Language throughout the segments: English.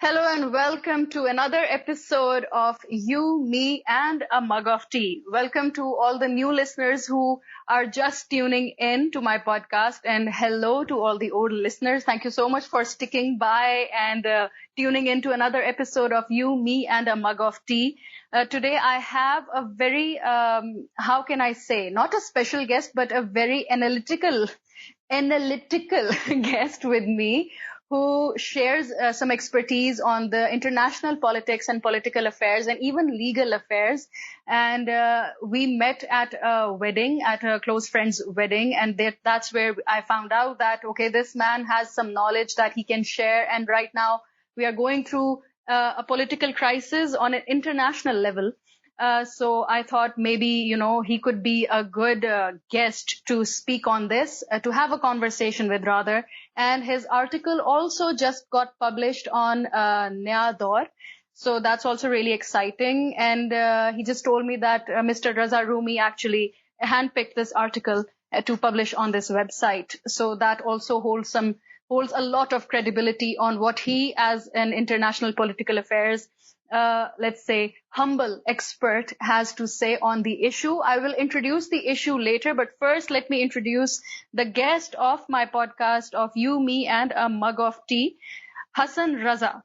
Hello and welcome to another episode of You, Me, and a Mug of Tea. Welcome to all the new listeners who are just tuning in to my podcast, and hello to all the old listeners. Thank you so much for sticking by and tuning in to another episode of You, Me, and a Mug of Tea. Today I have a very, how can I say, not a special guest, but a very analytical guest with me who shares some expertise on the international politics and political affairs and even legal affairs. And we met at a wedding, at a close friend's wedding. And that's where I found out that, okay, this man has some knowledge that he can share. And right now we are going through a political crisis on an international level. So I thought maybe, he could be a good guest to speak on this, to have a conversation with rather. And his article also just got published on Naya Daur. So that's also really exciting. And he just told me that Mr. Raza Rumi actually handpicked this article to publish on this website. So that also holds a lot of credibility on what he, as an international political affairs let's say, humble expert has to say on the issue. I will introduce the issue later, but first let me introduce the guest of my podcast of You, Me, and a Mug of Tea, Hassan Raza.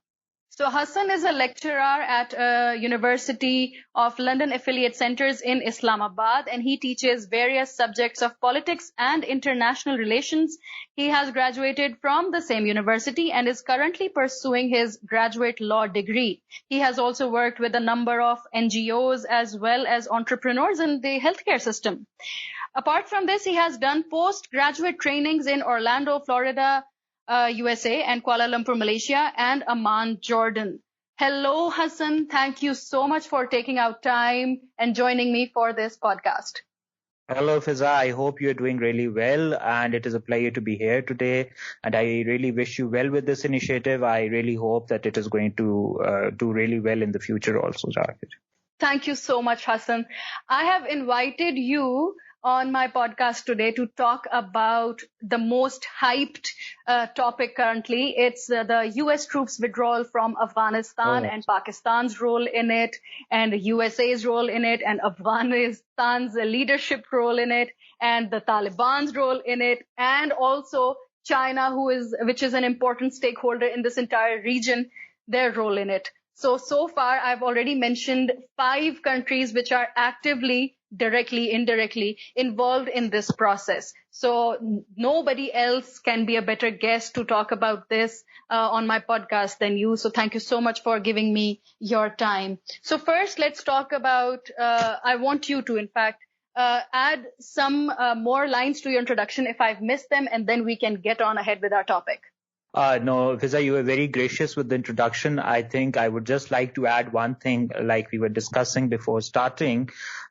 So Hassan is a lecturer at University of London Affiliate Centres in Islamabad, and he teaches various subjects of politics and international relations. He has graduated from the same university and is currently pursuing his graduate law degree. He has also worked with a number of NGOs as well as entrepreneurs in the healthcare system. Apart from this, he has done postgraduate trainings in Orlando, Florida, USA, and Kuala Lumpur, Malaysia, and Amman, Jordan. Hello, Hassan. Thank you so much for taking out time and joining me for this podcast. Hello, Fiza. I hope you're doing really well, and it is a pleasure to be here today. And I really wish you well with this initiative. I really hope that it is going to do really well in the future also, Jarkid. Thank you so much, Hassan. I have invited you on my podcast today to talk about the most hyped topic currently. It's the U.S. troops withdrawal from Afghanistan and Pakistan's role in it, and the USA's role in it, and Afghanistan's leadership role in it, and the Taliban's role in it, and also China, which is an important stakeholder in this entire region, their role in it. So far, I've already mentioned 5 countries which are actively, directly, indirectly involved in this process. So nobody else can be a better guest to talk about this on my podcast than you. So thank you so much for giving me your time. So first, let's talk about, I want you to, in fact, add some more lines to your introduction if I've missed them, and then we can get on ahead with our topic. No, Fiza, you were very gracious with the introduction. I think I would just like to add one thing, like we were discussing before starting.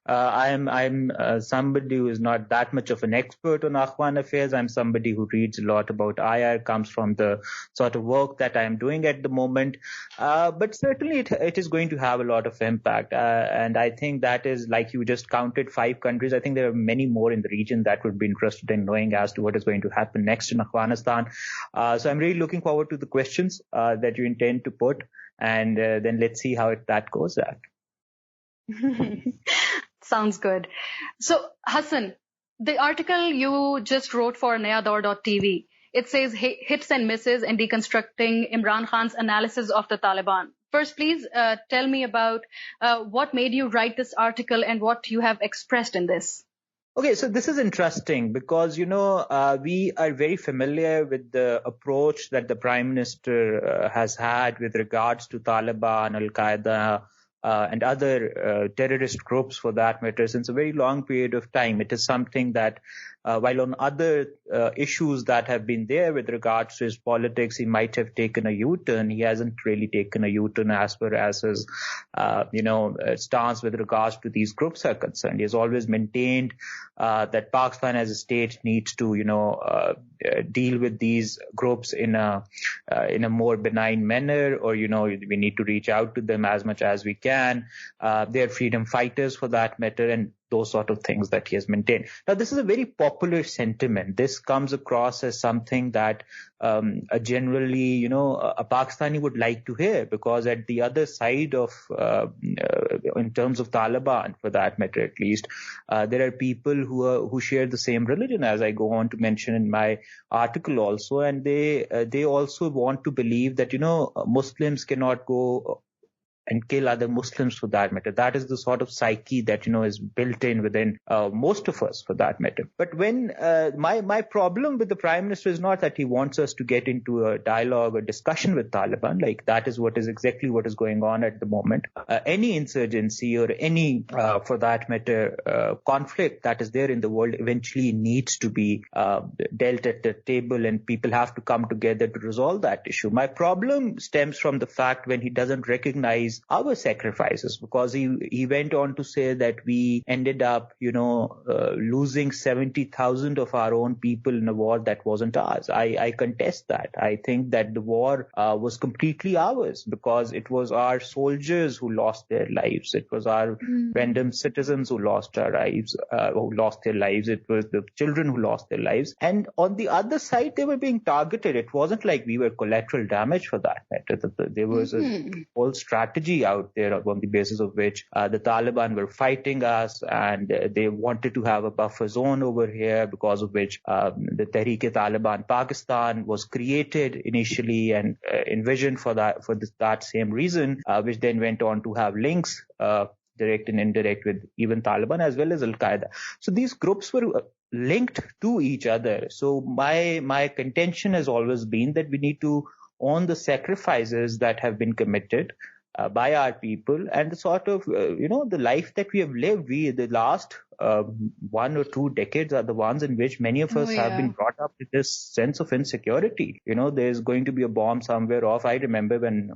I'm somebody who is not that much of an expert on Afghan affairs. I'm somebody who reads a lot about IR, comes from the sort of work that I'm doing at the moment. But certainly it is going to have a lot of impact. And I think that is, like you just counted 5 countries. I think there are many more in the region that would be interested in knowing as to what is going to happen next in Afghanistan. So I'm really looking forward to the questions that you intend to put, and then let's see how that goes. Sounds good. So, Hassan, the article you just wrote for nayadaur.tv, it says hits and misses and deconstructing Imran Khan's analysis of the Taliban. First, please tell me about what made you write this article and what you have expressed in this. Okay, so this is interesting because, we are very familiar with the approach that the Prime Minister has had with regards to Taliban, Al-Qaeda, and other terrorist groups for that matter since a very long period of time. It is something that while on other issues that have been there with regards to his politics, he might have taken a U-turn. He hasn't really taken a U-turn as far as his, stance with regards to these groups are concerned. He has always maintained that Pakistan as a state needs to, deal with these groups in a more benign manner, or, we need to reach out to them as much as we can. They're freedom fighters for that matter. And those sort of things that he has maintained. Now, this is a very popular sentiment. This comes across as something that generally, a Pakistani would like to hear, because at the other side of, in terms of Taliban, for that matter at least, there are people who share the same religion, as I go on to mention in my article also, and they also want to believe that, Muslims cannot go and kill other Muslims, for that matter. That is the sort of psyche that, is built in within most of us, for that matter. But when my problem with the Prime Minister is not that he wants us to get into a dialogue or discussion with Taliban, like that is exactly what is going on at the moment. Any insurgency or any, for that matter, conflict that is there in the world eventually needs to be dealt at the table, and people have to come together to resolve that issue. My problem stems from the fact when he doesn't recognize our sacrifices, because he went on to say that we ended up, losing 70,000 of our own people in a war that wasn't ours. I contest that. I think that the war was completely ours, because it was our soldiers who lost their lives. It was our random citizens who lost their lives. It was the children who lost their lives. And on the other side, they were being targeted. It wasn't like we were collateral damage, for that matter. There was a whole strategy out there on the basis of which the Taliban were fighting us, and they wanted to have a buffer zone over here, because of which the Tehreek-e-Taliban Pakistan was created initially and envisioned for that same reason, which then went on to have links, direct and indirect, with even Taliban as well as Al-Qaeda. So these groups were linked to each other. So my contention has always been that we need to own the sacrifices that have been committed by our people, and the sort of, the life that we have lived. The last 1 or 2 decades are the ones in which many of us have been brought up with this sense of insecurity. There's going to be a bomb somewhere off. I remember when,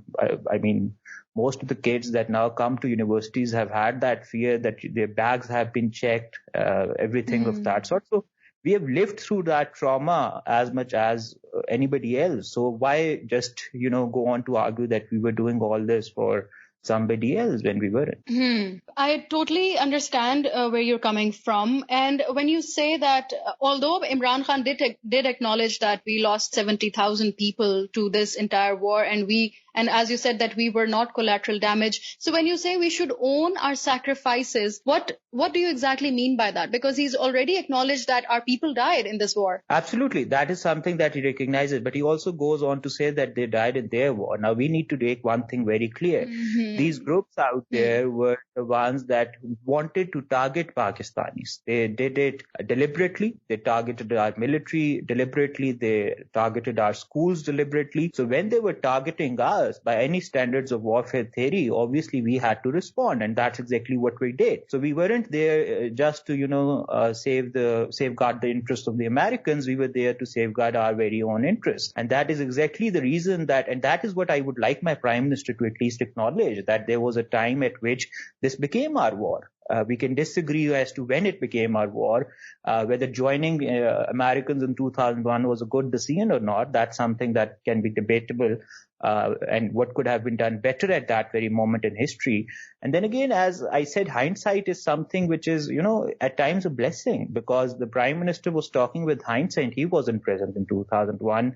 most of the kids that now come to universities have had that fear that their bags have been checked, everything of that sort. So we have lived through that trauma as much as anybody else. So why just, go on to argue that we were doing all this for somebody else when we weren't? I totally understand where you're coming from. And when you say that, although Imran Khan did acknowledge that we lost 70,000 people to this entire war, and as you said that we were not collateral damage. So when you say we should own our sacrifices, what do you exactly mean by that? Because he's already acknowledged that our people died in this war. Absolutely. That is something that he recognizes. But he also goes on to say that they died in their war. Now, we need to make one thing very clear. These groups out there were the ones that wanted to target Pakistanis. They did it deliberately. They targeted our military deliberately. They targeted our schools deliberately. So when they were targeting us, by any standards of warfare theory, obviously we had to respond, and that's exactly what we did. So we weren't there just to, safeguard the interests of the Americans. We were there to safeguard our very own interests. And that is exactly the reason and that is what I would like my Prime Minister to at least acknowledge, that there was a time at which this became our war. We can disagree as to when it became our war, whether joining Americans in 2001 was a good decision or not. That's something that can be debatable, and what could have been done better at that very moment in history. And then again, as I said, hindsight is something which is, at times a blessing, because the Prime Minister was talking with hindsight. He wasn't present in 2001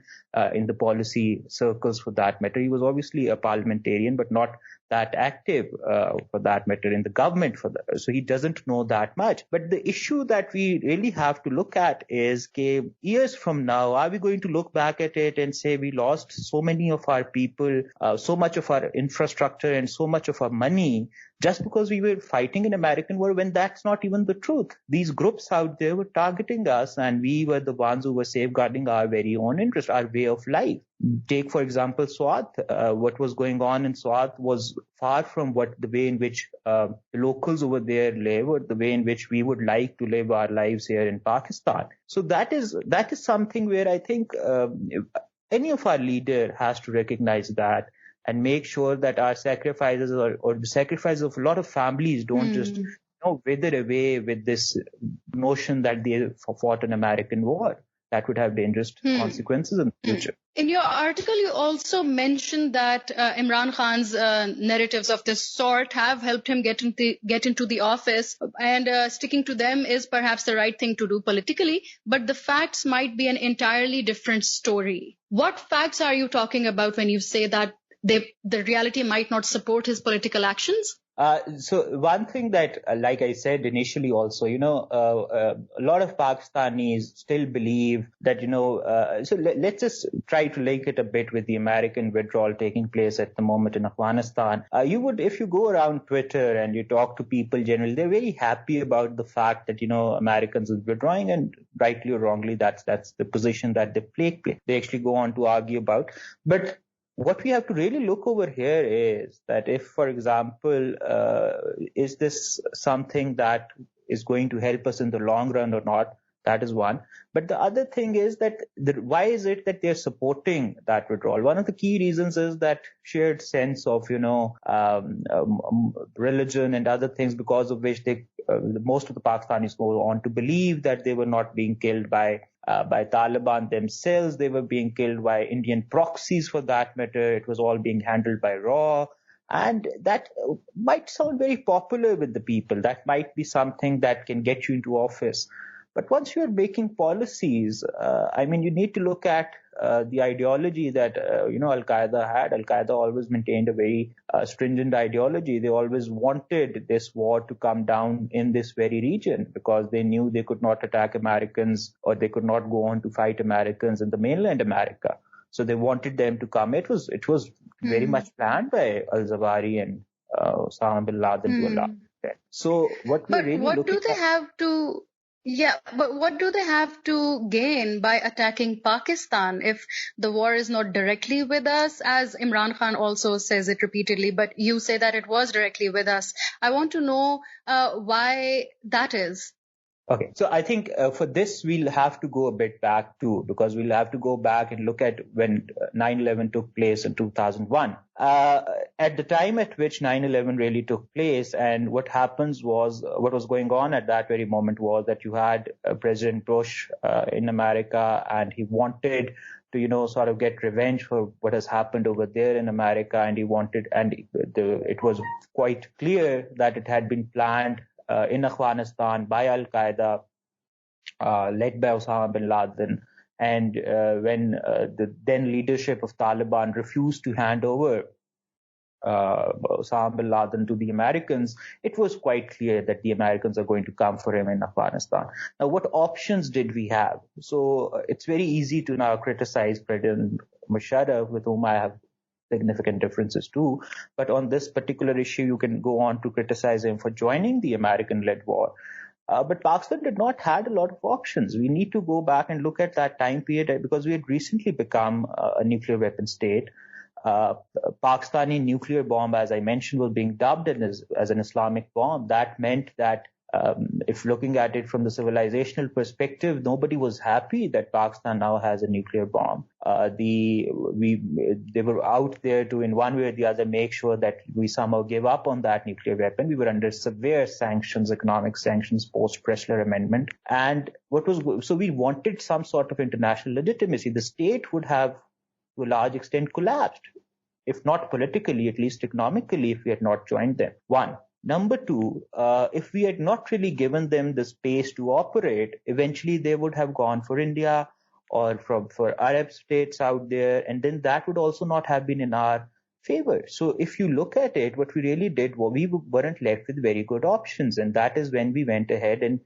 in the policy circles, for that matter. He was obviously a parliamentarian, but not that active, for that matter, in the government. So he doesn't know that much. But the issue that we really have to look at is, years from now, are we going to look back at it and say we lost so many of our people, so much of our infrastructure and so much of our money just because we were fighting an American war, when that's not even the truth? These groups out there were targeting us, and we were the ones who were safeguarding our very own interest, our way of life. Take, for example, Swat. What was going on in Swat was far from the way in which the locals over there live, or the way in which we would like to live our lives here in Pakistan. So that is something where I think any of our leader has to recognize that and make sure that our sacrifices or the sacrifices of a lot of families don't just wither away with this notion that they fought an American war. that would have dangerous consequences in the future. In your article, you also mentioned that Imran Khan's narratives of this sort have helped him get into the office, and sticking to them is perhaps the right thing to do politically, but the facts might be an entirely different story. What facts are you talking about when you say that the reality might not support his political actions? So one thing that, like I said initially also, a lot of Pakistanis still believe that, let's just try to link it a bit with the American withdrawal taking place at the moment in Afghanistan. If you go around Twitter and you talk to people generally, they're very happy about the fact that, Americans are withdrawing, and rightly or wrongly, that's the position that they actually go on to argue about. But what we have to really look over here is that if, for example, is this something that is going to help us in the long run or not? That is one. But the other thing is that why is it that they're supporting that withdrawal? One of the key reasons is that shared sense of, religion and other things, because of which most of the Pakistanis go on to believe that they were not being killed by Taliban themselves. They were being killed by Indian proxies for that matter. It was all being handled by RAW. And that might sound very popular with the people. That might be something that can get you into office. But once you're making policies, you need to look at the ideology that, Al-Qaeda had. Al-Qaeda always maintained a very stringent ideology. They always wanted this war to come down in this very region because they knew they could not attack Americans, or they could not go on to fight Americans in the mainland America. So they wanted them to come. It was very much planned by al-Zawahiri and Osama bin Laden to a large extent. So what do they have to... Yeah, but what do they have to gain by attacking Pakistan if the war is not directly with us, as Imran Khan also says it repeatedly, but you say that it was directly with us? I want to know why that is. Okay, so I think for this, we'll have to go a bit back too, because we'll have to go back and look at when 9/11 took place in 2001. At the time at which 9/11 really took place, and what was going on at that very moment was that you had President Bush in America, and he wanted to, sort of get revenge for what has happened over there in America, and it was quite clear that it had been planned in Afghanistan by Al-Qaeda, led by Osama bin Laden. And when the then leadership of Taliban refused to hand over Osama bin Laden to the Americans, it was quite clear that the Americans are going to come for him in Afghanistan. Now, what options did we have? So it's very easy to now criticize President Musharraf, with whom I have significant differences too. But on this particular issue, you can go on to criticize him for joining the American-led war. But Pakistan did not have a lot of options. We need to go back and look at that time period because we had recently become a nuclear weapon state. Pakistani nuclear bomb, as I mentioned, was being dubbed as an Islamic bomb. That meant that if looking at it from the civilizational perspective, nobody was happy that Pakistan now has a nuclear bomb. They were out there to, in one way or the other, make sure that we somehow give up on that nuclear weapon. We were under severe sanctions, economic sanctions, post-Pressler Amendment. And so we wanted some sort of international legitimacy. The state would have, to a large extent, collapsed, if not politically, at least economically, if we had not joined them. One. Number two, if we had not really given them the space to operate, eventually they would have gone for India or for Arab states out there, and then that would also not have been in our favor. So if you look at it, what we really did, we weren't left with very good options, and that is when we went ahead and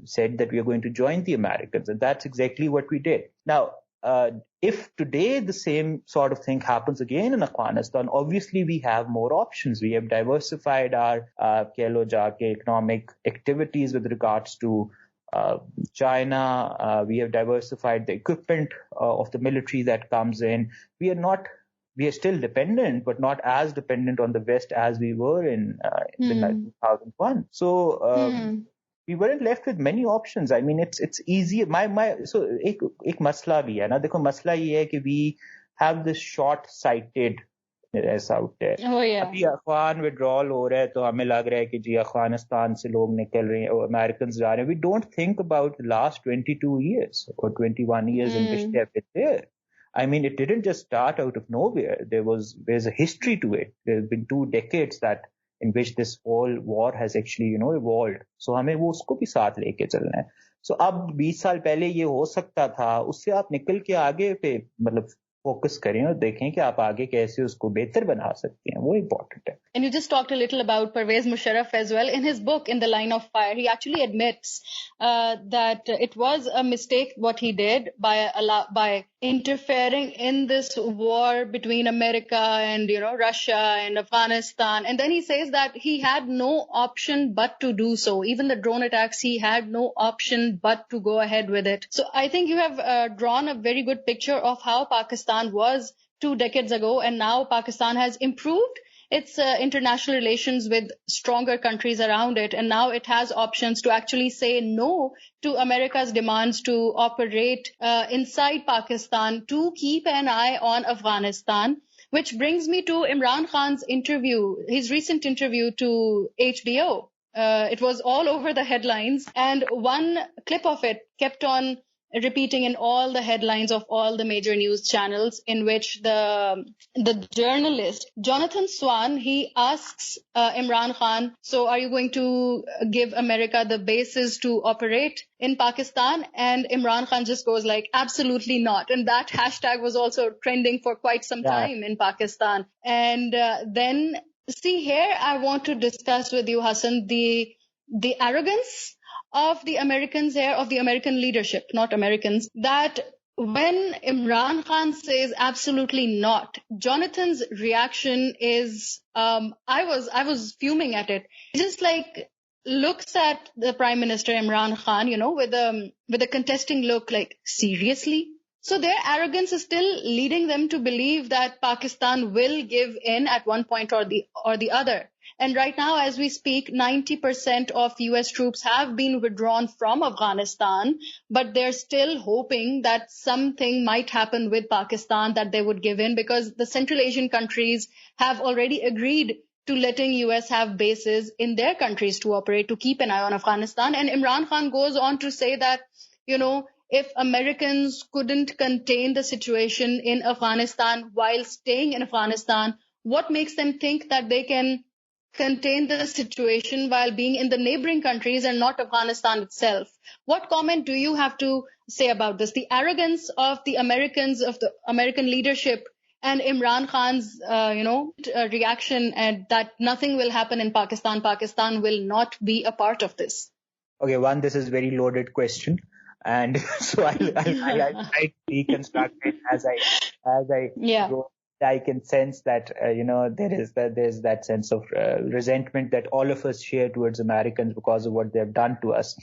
said that we are going to join the Americans, and that's exactly what we did. Now, if today the same sort of thing happens again in Afghanistan, obviously we have more options. We have diversified our economic activities with regards to China. We have diversified the equipment of the military that comes in. We are still dependent, but not as dependent on the West as we were in 2001. So we weren't left with many options. I mean, it's easy. So एक मसला भी है ना. देखो, मसला ये है कि we have this short-sighted out there. Oh, yeah. अभी अफगान विड्रॉल हो रहा है तो हमें लग रहा है कि जी अफगानिस्तान से लोग निकल रहे हैं, अमेरिकन जा रहे हैं. We don't think about the last 22 years or 21 years in which they have been there. I mean, it didn't just start out of nowhere. There's a history to it. There's been 2 decades in which this whole war has actually, evolved. So हमें वो उसको भी साथ लेके चलना है. So अब 20 साल पहले ये हो सकता था, उससे आप निकल के आगे पे मतलब फोकस करें और देखें कि आप आगे कैसे उसको बेहतर बना सकते हैं. वो इम्पोर्टेंट है. And you just talked a little about Pervez Musharraf as well. In his book, In the Line of Fire, he actually admits that it was a mistake what he did by interfering in this war between America and Russia and Afghanistan. And then he says that he had no option but to do so. Even the drone attacks, he had no option but to go ahead with it. So I think you have drawn a very good picture of how Pakistan was 2 decades ago, and now Pakistan has improved its international relations with stronger countries around it, and now it has options to actually say no to America's demands to operate inside Pakistan to keep an eye on Afghanistan. Which brings me to Imran Khan's interview, his recent interview to HBO. It was all over the headlines, and one clip of it kept on repeating in all the headlines of all the major news channels, in which the journalist Jonathan Swan, he asks Imran Khan, so are you going to give America the bases to operate in Pakistan? And Imran Khan just goes like, absolutely not. And that hashtag was also trending for quite some time in Pakistan. And then see, here I want to discuss with you, Hassan, the arrogance of the Americans here, of the American leadership, not Americans, that when Imran Khan says absolutely not, Jonathan's reaction is, I was fuming at it. He just like looks at the Prime Minister Imran Khan, with a contesting look, like, seriously? So their arrogance is still leading them to believe that Pakistan will give in at one point or the other. And right now, as we speak, 90% of US troops have been withdrawn from Afghanistan, but they're still hoping that something might happen with Pakistan, that they would give in, because the Central Asian countries have already agreed to letting US have bases in their countries to operate, to keep an eye on Afghanistan. And Imran Khan goes on to say that, if Americans couldn't contain the situation in Afghanistan while staying in Afghanistan, what makes them think that they can contain the situation while being in the neighboring countries and not Afghanistan itself? What comment do you have to say about this? The arrogance of the Americans, of the American leadership, and Imran Khan's, reaction, and that nothing will happen in Pakistan. Pakistan will not be a part of this. Okay, one, this is a very loaded question. And so I deconstruct it as I go. I can sense that there's that sense of resentment that all of us share towards Americans because of what they've done to us.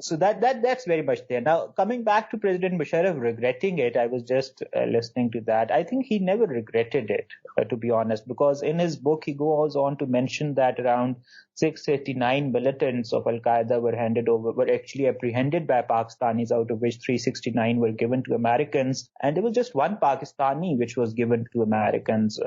So that's very much there. Now, coming back to President Musharraf regretting it, I was just listening to that. I think he never regretted it, to be honest, because in his book he goes on to mention that around 689 militants of Al-Qaeda were actually apprehended by Pakistanis, out of which 369 were given to Americans. And there was just one Pakistani which was given to Americans,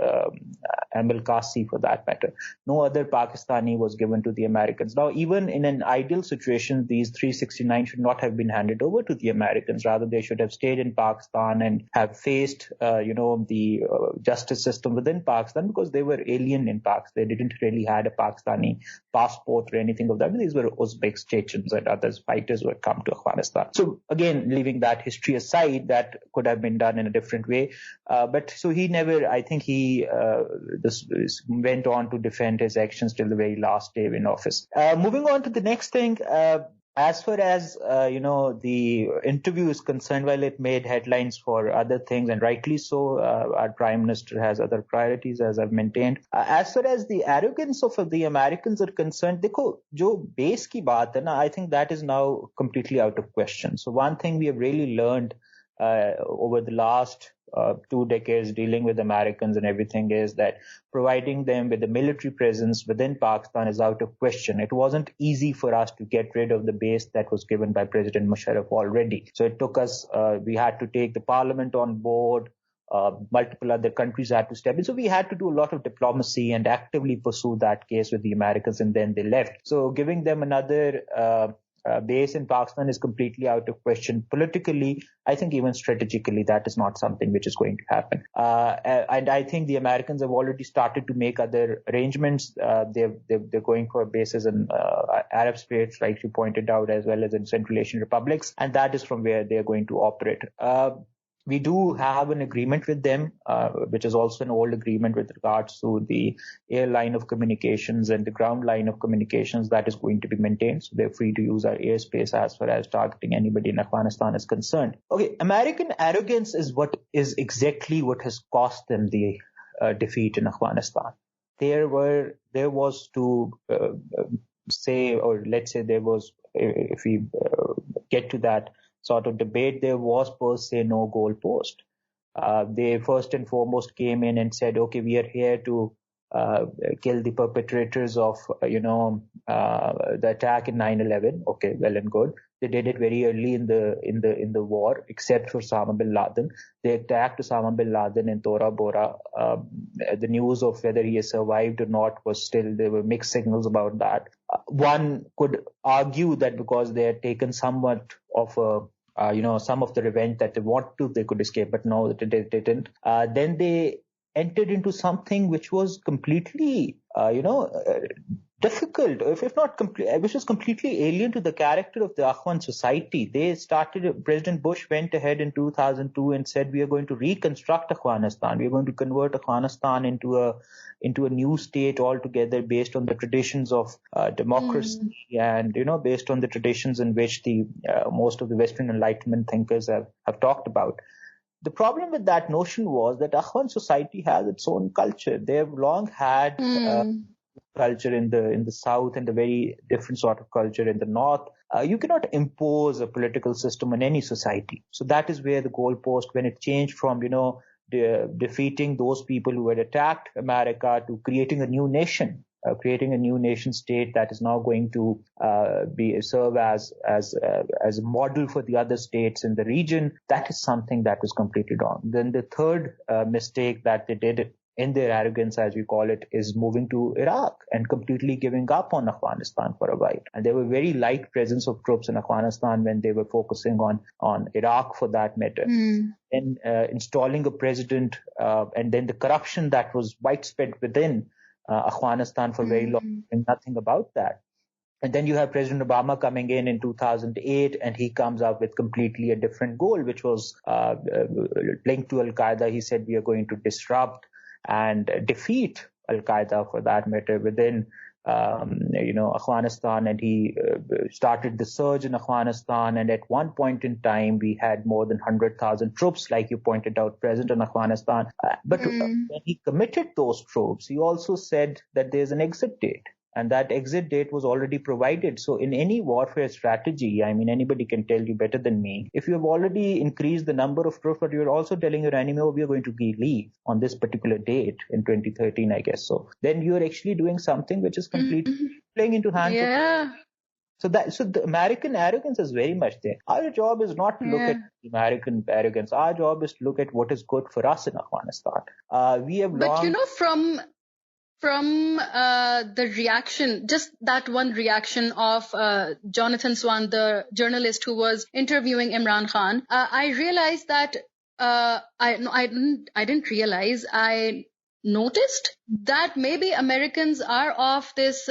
Amil Kasi for that matter. No other Pakistani was given to the Americans. Now, even in an ideal situation, these 369 should not have been handed over to the Americans. Rather, they should have stayed in Pakistan and have faced, the justice system within Pakistan, because they were alien in Pakistan. They didn't really had a Pakistani passport or anything of that. These were Uzbeks, Chechens, and other fighters who had come to Afghanistan. So again, leaving that history aside, that could have been done in a different way. But so he never, I think he went on to defend his actions till the very last day in office. Moving on to the next thing, as far as, the interview is concerned, while it made headlines for other things, and rightly so, our Prime Minister has other priorities, as I've maintained. As far as the arrogance of the Americans are concerned, dekho, jo base ki baat hai na, I think that is now completely out of question. So one thing we have really learned over the last 2 decades dealing with Americans and everything is that providing them with a military presence within Pakistan is out of question. It wasn't easy for us to get rid of the base that was given by President Musharraf already. So it took us, we had to take the parliament on board. multiple other countries had to step in. So we had to do a lot of diplomacy and actively pursue that case with the Americans, and then they left. So giving them another base in Pakistan is completely out of question. Politically, I think even strategically, that is not something which is going to happen. And I think the Americans have already started to make other arrangements. They're going for bases in Arab states, like you pointed out, as well as in Central Asian republics, and that is from where they're going to operate. We do have an agreement with them, which is also an old agreement with regards to the air line of communications and the ground line of communications that is going to be maintained. So they're free to use our airspace as far as targeting anybody in Afghanistan is concerned. Okay, American arrogance is exactly what has cost them the defeat in Afghanistan. There was to say, or let's say there was, if we get to that sort of debate, there was per se no goalpost. They first and foremost came in and said, okay, we are here to kill the perpetrators of, the attack in 9/11. Okay, well and good. They did it very early in the war, except for Osama bin Laden. They attacked Osama bin Laden in Tora Bora. The news of whether he has survived or not was still, there were mixed signals about that. One could argue that because they had taken somewhat of some of the revenge that they want to, they could escape, but no, they didn't. Then they entered into something which was completely, difficult, if not complete, which was completely alien to the character of the Afghan society. President Bush went ahead in 2002 and said, we are going to reconstruct Afghanistan. We are going to convert Afghanistan into a new state altogether based on the traditions of democracy and, based on the traditions in which most of the Western Enlightenment thinkers have talked about. The problem with that notion was that Afghan society has its own culture. They have long had culture in the south and a very different sort of culture in the north. You cannot impose a political system on any society. So that is where the goalpost, when it changed from, defeating those people who had attacked America to creating a new nation, creating a new nation state that is now going to serve as a model for the other states in the region. That is something that was completely wrong. Then the third mistake that they did in their arrogance, as we call it, is moving to Iraq and completely giving up on Afghanistan for a while. And there were very light presence of troops in Afghanistan when they were focusing on Iraq for that matter. And installing a president and then the corruption that was widespread within Afghanistan for very long, and nothing about that. And then you have President Obama coming in 2008, and he comes up with completely a different goal, which was linked to Al-Qaeda. He said, we are going to disrupt and defeat Al-Qaeda for that matter within Afghanistan, and he started the surge in Afghanistan. And at one point in time, we had more than 100,000 troops, like you pointed out, present in Afghanistan. But when he committed those troops, he also said that there's an exit date. And that exit date was already provided. So in any warfare strategy, I mean, anybody can tell you better than me. If you have already increased the number of troops, but you're also telling your enemy, oh, we are going to leave on this particular date in 2013, I guess so, then you're actually doing something which is completely playing into hands. Yeah. So the American arrogance is very much there. Our job is not to look at the American arrogance. Our job is to look at what is good for us in Afghanistan. We have From the reaction, just that one reaction of Jonathan Swan, the journalist who was interviewing Imran Khan, I realized that I didn't realize. I noticed that maybe Americans are of this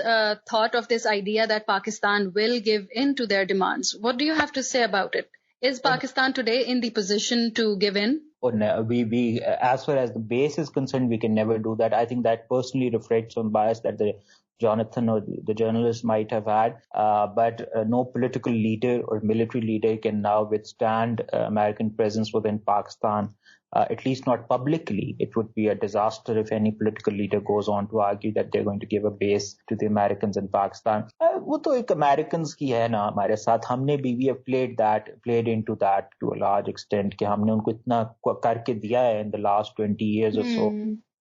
thought of this idea that Pakistan will give in to their demands. What do you have to say about it? Is Pakistan today in the position to give in? Oh, no, we as far as the base is concerned, we can never do that. I think that personally reflects some bias that the Jonathan or the journalist might have had, but no political leader or military leader can now withstand American presence within Pakistan, at least not publicly. It would be a disaster if any political leader goes on to argue that they're going to give a base to the Americans in Pakistan. वो तो एक Americans की है ना हमारे साथ. हमने भी we have played into that to a large extent कि हमने उनको इतना करके दिया है in the last 20 years or so.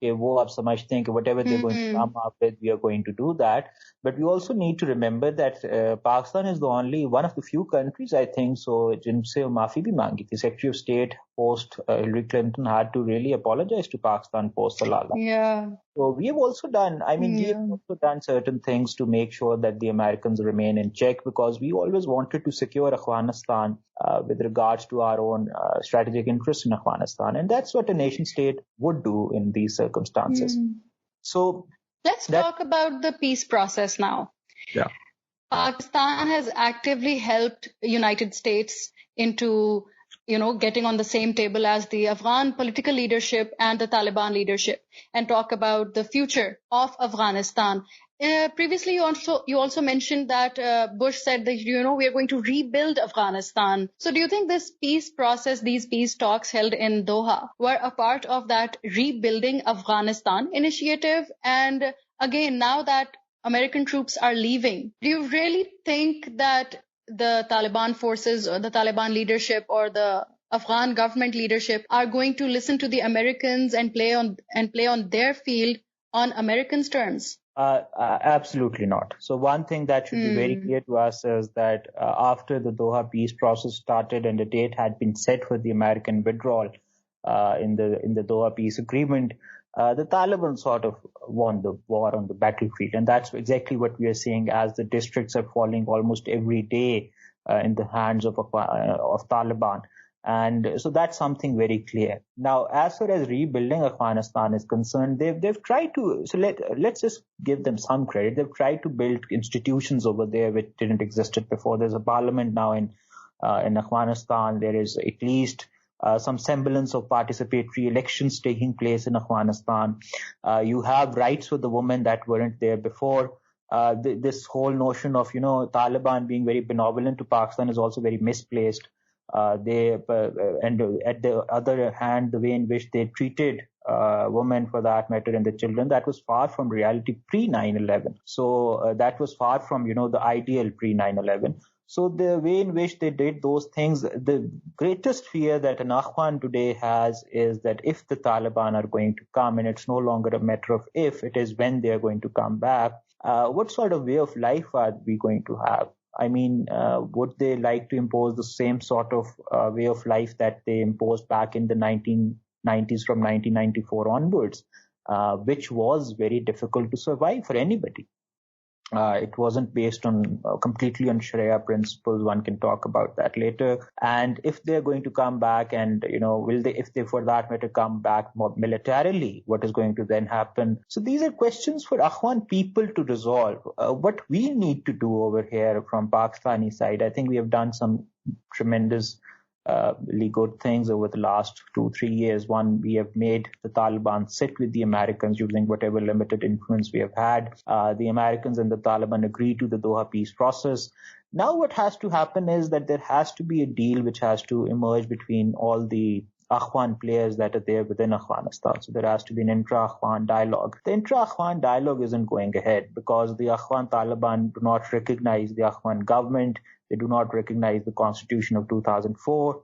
वो आप समझते हैं कि whatever they're going to come up with, we are going to do that. But we also need to remember that Pakistan is one of the few countries, I think, so जिनसे माफी भी मांगी थी. Secretary of State post Hillary Clinton had to really apologize to Pakistan post Salala. Yeah. So we have also done, we have Yeah. also done certain things to make sure that the Americans remain in check, because we always wanted to secure Afghanistan with regards to our own strategic interests in Afghanistan. And that's what a nation state would do in these circumstances. So let's talk about the peace process now. Yeah. Pakistan has actively helped United States into getting on the same table as the Afghan political leadership and the Taliban leadership, and talk about the future of Afghanistan. Previously, you also mentioned that Bush said that we are going to rebuild Afghanistan. So, do you think this peace process, these peace talks held in Doha, were a part of that rebuilding Afghanistan initiative? And again, now that American troops are leaving, do you really think that the Taliban forces or the Taliban leadership or the Afghan government leadership are going to listen to the Americans and play on their field on Americans' terms? Absolutely not. So one thing that should be very clear to us is that after the Doha peace process started and the date had been set for the American withdrawal in the Doha peace agreement, the Taliban sort of won the war on the battlefield. And that's exactly what we are seeing as the districts are falling almost every day in the hands of Taliban. And so that's something very clear. Now, as far as rebuilding Afghanistan is concerned, they've tried to, so let's just give them some credit. They've tried to build institutions over there which didn't exist before. There's a parliament now in Afghanistan. There is at least some semblance of participatory elections taking place in Afghanistan. You have rights for the women that weren't there before. This whole notion of, Taliban being very benevolent to Pakistan is also very misplaced. And at the other hand, the way in which they treated women, for that matter, and the children, that was far from reality pre 9/11. So that was far from, the ideal pre 9/11. So the way in which they did those things, the greatest fear that an Afghan today has is that if the Taliban are going to come, and it's no longer a matter of if, it is when they are going to come back, what sort of way of life are we going to have? Would they like to impose the same sort of way of life that they imposed back in the 1990s from 1994 onwards, which was very difficult to survive for anybody? It wasn't based on completely on Sharia principles. One can talk about that later. And if they're going to come back and, will they, if they for that matter come back more militarily, what is going to then happen? So these are questions for Afghan people to resolve. What we need to do over here from Pakistani side, I think we have done some tremendous good things over the last 2-3 years. One, we have made the Taliban sit with the Americans using whatever limited influence we have had. The Americans and the Taliban agree to the Doha peace process. Now what has to happen is that there has to be a deal which has to emerge between all the Afghan players that are there within Afghanistan. So there has to be an intra-Afghan dialogue. The intra-Afghan dialogue isn't going ahead because the Afghan Taliban do not recognize the Afghan government. They do not recognize the constitution of 2004.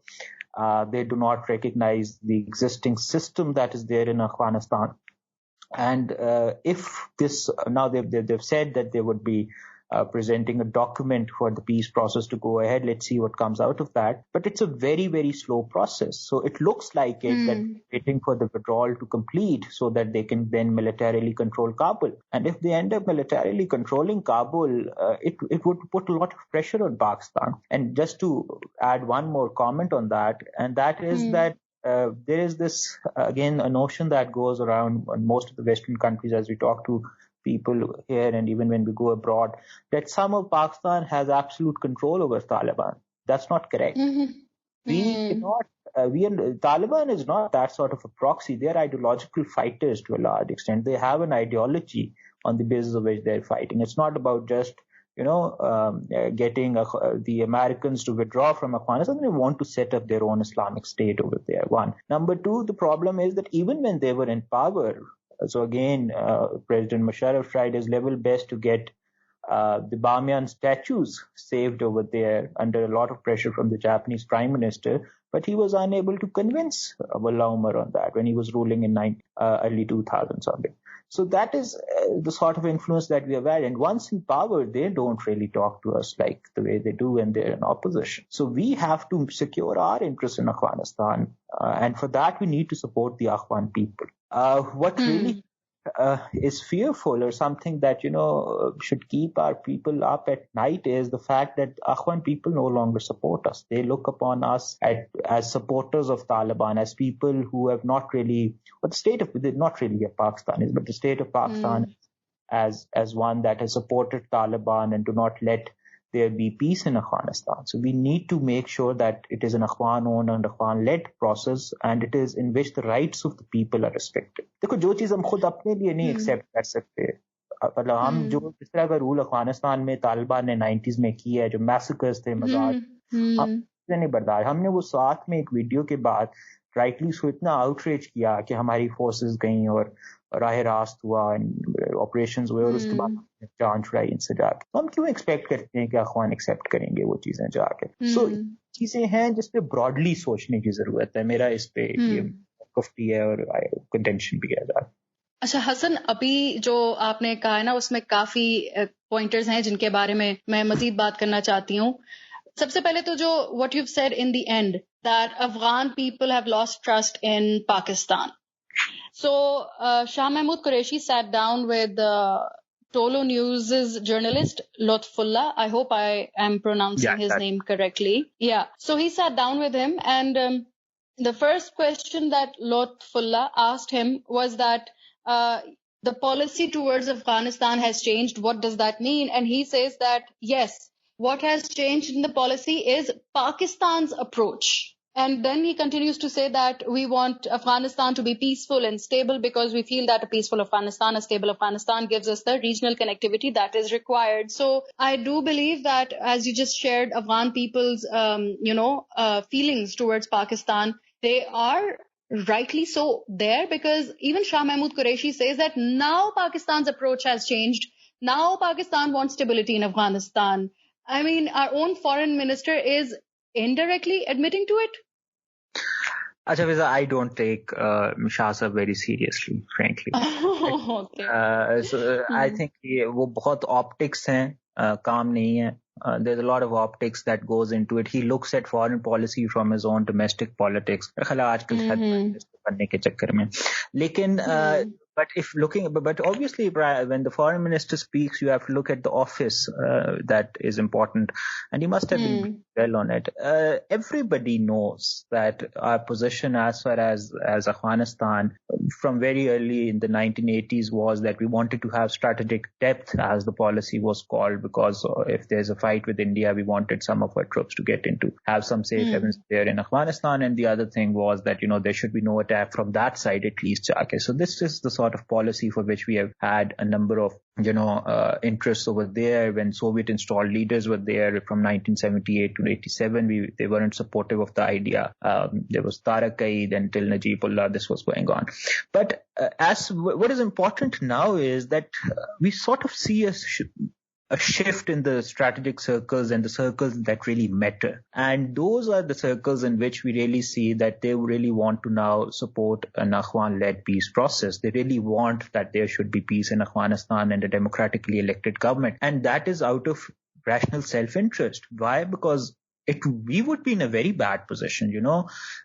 They do not recognize the existing system that is there in Afghanistan. And if this, now they've said that they would be presenting a document for the peace process to go ahead. Let's see what comes out of that. But it's a very, very slow process. So it looks like that they're waiting for the withdrawal to complete so that they can then militarily control Kabul. And if they end up militarily controlling Kabul, it would put a lot of pressure on Pakistan. And just to add one more comment on that, and that is that there is this, again, a notion that goes around in most of the Western countries as we talk to people here and even when we go abroad, that some of Pakistan has absolute control over Taliban. That's not correct. Taliban is not that sort of a proxy. They're ideological fighters to a large extent. They have an ideology on the basis of which they're fighting. It's not about just getting the Americans to withdraw from Afghanistan. They want to set up their own Islamic state over there. One. Number two, the problem is that even when they were in power, so again, President Musharraf tried his level best to get the Bamiyan statues saved over there under a lot of pressure from the Japanese Prime Minister, but he was unable to convince Mullah Umar on that when he was ruling in early 2000 something. So that is the sort of influence that we have had. And once in power, they don't really talk to us like the way they do when they're in opposition. So we have to secure our interests in Afghanistan. And for that, we need to support the Afghan people. What really is fearful, or something that, should keep our people up at night, is the fact that Afghan people no longer support us. They look upon us as supporters of Taliban, as people who have not really, but the state of, not really Pakistanis, but the state of Pakistan as one that has supported Taliban and do not let there be peace in Afghanistan. So we need to make sure that it is an Afghan-owned and Afghan-led process, and it is in which the rights of the people are respected. देखो, जो चीज़ हम खुद अपने लिए नहीं accept कर सकते, मतलब हम जो इस तरह का रूल अफगानिस्तान में तालिबान ने 90s में किया है, जो मैसेकर्स थे, मजाक, हम नहीं बर्दाश्त. हमने वो साथ में एक वीडियो के बाद राइटली उसको इतना आउटरीच किया कि हमारी फोर्सेस गई और राह रास्त हुआ, ऑपरेशंस हुए, और उसके बाद जान छुड़ाई इनसे जाके. तो हम क्यों एक्सपेक्ट करते हैं कि अफगान एक्सेप्ट करेंगे वो चीजें जाके? सो चीजें हैं जिस पे ब्रॉडली सोचने की जरूरत है. मेरा इस पे ये कुफ्ती है और कंटेंशन भी है. अच्छा हसन, अभी जो आपने कहा है ना, उसमें काफी पॉइंटर्स हैं जिनके बारे में मैं मजीद बात करना चाहती हूँ. सबसे पहले तो जो what you've said in the end, that Afghan people have lost trust in Pakistan. So Shah Mahmood Qureshi sat down with Tolo News's journalist Lutfullah. I hope I am pronouncing his name correctly. Yeah. So he sat down with him, and the first question that Lutfullah asked him was that the policy towards Afghanistan has changed. What does that mean? And he says that yes, what has changed in the policy is Pakistan's approach. And then he continues to say that we want Afghanistan to be peaceful and stable because we feel that a peaceful Afghanistan, a stable Afghanistan gives us the regional connectivity that is required. So I do believe that, as you just shared, Afghan people's, feelings towards Pakistan, they are rightly so there, because even Shah Mahmood Qureshi says that now Pakistan's approach has changed. Now Pakistan wants stability in Afghanistan. I mean, our own foreign minister is indirectly admitting to it. Acha Fiza, I don't take Shah Sahab very seriously, frankly. Okay. I think वो बहुत optics हैं, काम नहीं है. There's a lot of optics that goes into it. He looks at foreign policy from his own domestic politics. आजकल शायद करने के चक्कर में. लेकिन but obviously when the foreign minister speaks, you have to look at the office that is important, and he must have been well on it. Everybody knows that our position as far as Afghanistan from very early in the 1980s was that we wanted to have strategic depth, as the policy was called, because if there's a fight with India, we wanted some of our troops to get into, have some safe havens there in Afghanistan. And the other thing was that, there should be no attack from that side, at least. Okay, so this is the sort of policy for which we have had a number of, interests over there. When Soviet installed leaders were there from 1978 to 87, they weren't supportive of the idea. There was Tariq Qaid until Najibullah, this was going on. But what is important now is that we sort of see a shift in the strategic circles and the circles that really matter. And those are the circles in which we really see that they really want to now support an Afghan-led peace process. They really want that there should be peace in Afghanistan and a democratically elected government. And that is out of rational self-interest. Why? Because we would be in a very bad position,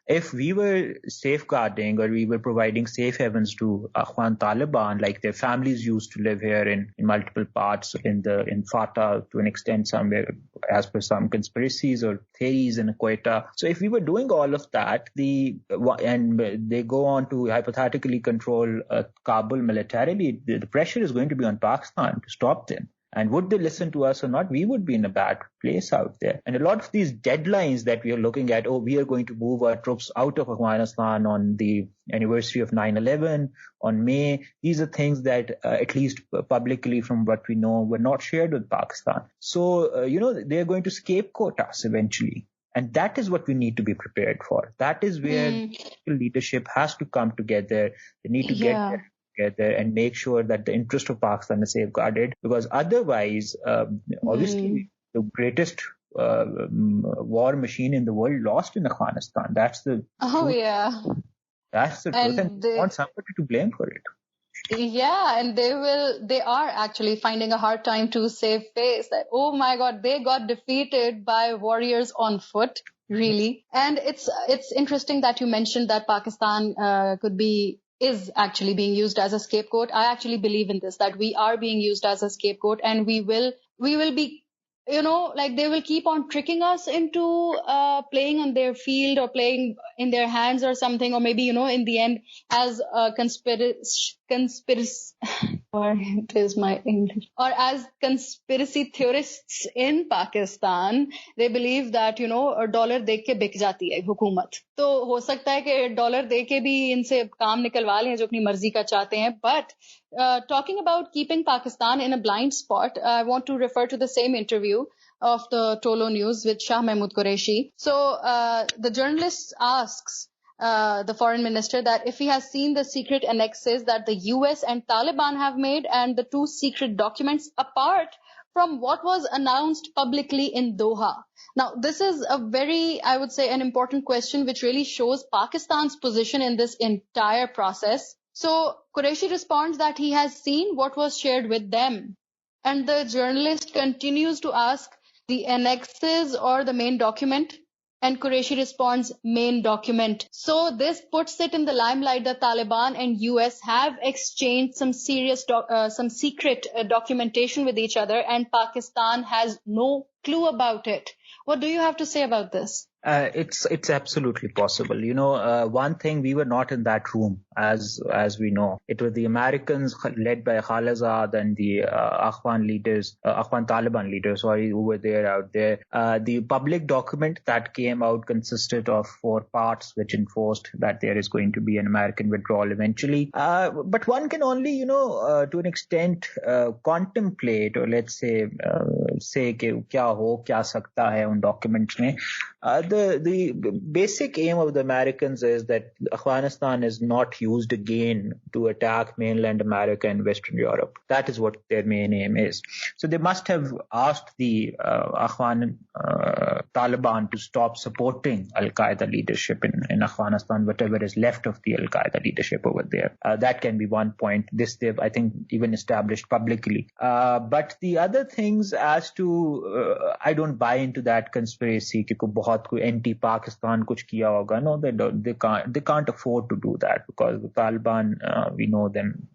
if we were safeguarding or we were providing safe havens to Afghan Taliban, like their families used to live here in multiple parts in Fatah to an extent somewhere, as per some conspiracies or theories in Quetta. So if we were doing all of that, and they go on to hypothetically control Kabul militarily, the pressure is going to be on Pakistan to stop them. And would they listen to us or not? We would be in a bad place out there. And a lot of these deadlines that we are looking at, we are going to move our troops out of Afghanistan on the anniversary of 9/11, on May. These are things that, at least publicly from what we know, were not shared with Pakistan. So, they are going to scapegoat us eventually. And that is what we need to be prepared for. That is where leadership has to come together. They need to get there together and make sure that the interest of Pakistan is safeguarded, because otherwise, obviously, the greatest war machine in the world lost in Afghanistan. That's the truth. Yeah. That's the truth, and we want somebody to blame for it. Yeah, and they are actually finding a hard time to save face. That, oh my God, they got defeated by warriors on foot, really. And it's interesting that you mentioned that Pakistan is actually being used as a scapegoat. I actually believe in this, that we are being used as a scapegoat, and we will be, like they will keep on tricking us into playing on their field or playing in their hands or something, or maybe, in the end, as a conspiracy or it is my English, or as conspiracy theorists in Pakistan, they believe that, dollar देख के बिक जाती है हुकूमत, तो हो सकता है कि डॉलर दे के भी इनसे काम निकलवा लें जो अपनी मर्जी का चाहते हैं. But talking about keeping Pakistan in a blind spot, I want to refer to the same interview of the Tolo News with Shah Mahmood Qureshi. So the journalist asks the foreign minister that if he has seen the secret annexes that the US and Taliban have made and the two secret documents apart from what was announced publicly in Doha. Now, this is a very, I would say, an important question which really shows Pakistan's position in this entire process. So Qureshi responds that he has seen what was shared with them. And the journalist continues to ask the annexes or the main document. And Qureshi responds, main document. So this puts it in the limelight that Taliban and US have exchanged some some secret documentation with each other, and Pakistan has no clue about it. What do you have to say about this? It's absolutely possible. One thing, we were not in that room, as we know. It was the Americans led by Khalazad and the Afghan Taliban leaders, who were there out there. The public document that came out consisted of 4 parts, which enforced that there is going to be an American withdrawal eventually. But one can only, to an extent, contemplate, or let's say कि क्या हो क्या सकता है उन documents में. The basic aim of the Americans is that Afghanistan is not used again to attack mainland America and Western Europe. That is what their main aim is. So they must have asked the Afghan Taliban to stop supporting Al-Qaeda leadership in Afghanistan, whatever is left of the Al-Qaeda leadership over there. That can be one point. This they've, I think, even established publicly. But the other things, as to, I don't buy into that conspiracy कि बहुत कोई anti-Pakistan कुछ किया होगा. No, they can't afford to do that, because the Taliban, we know them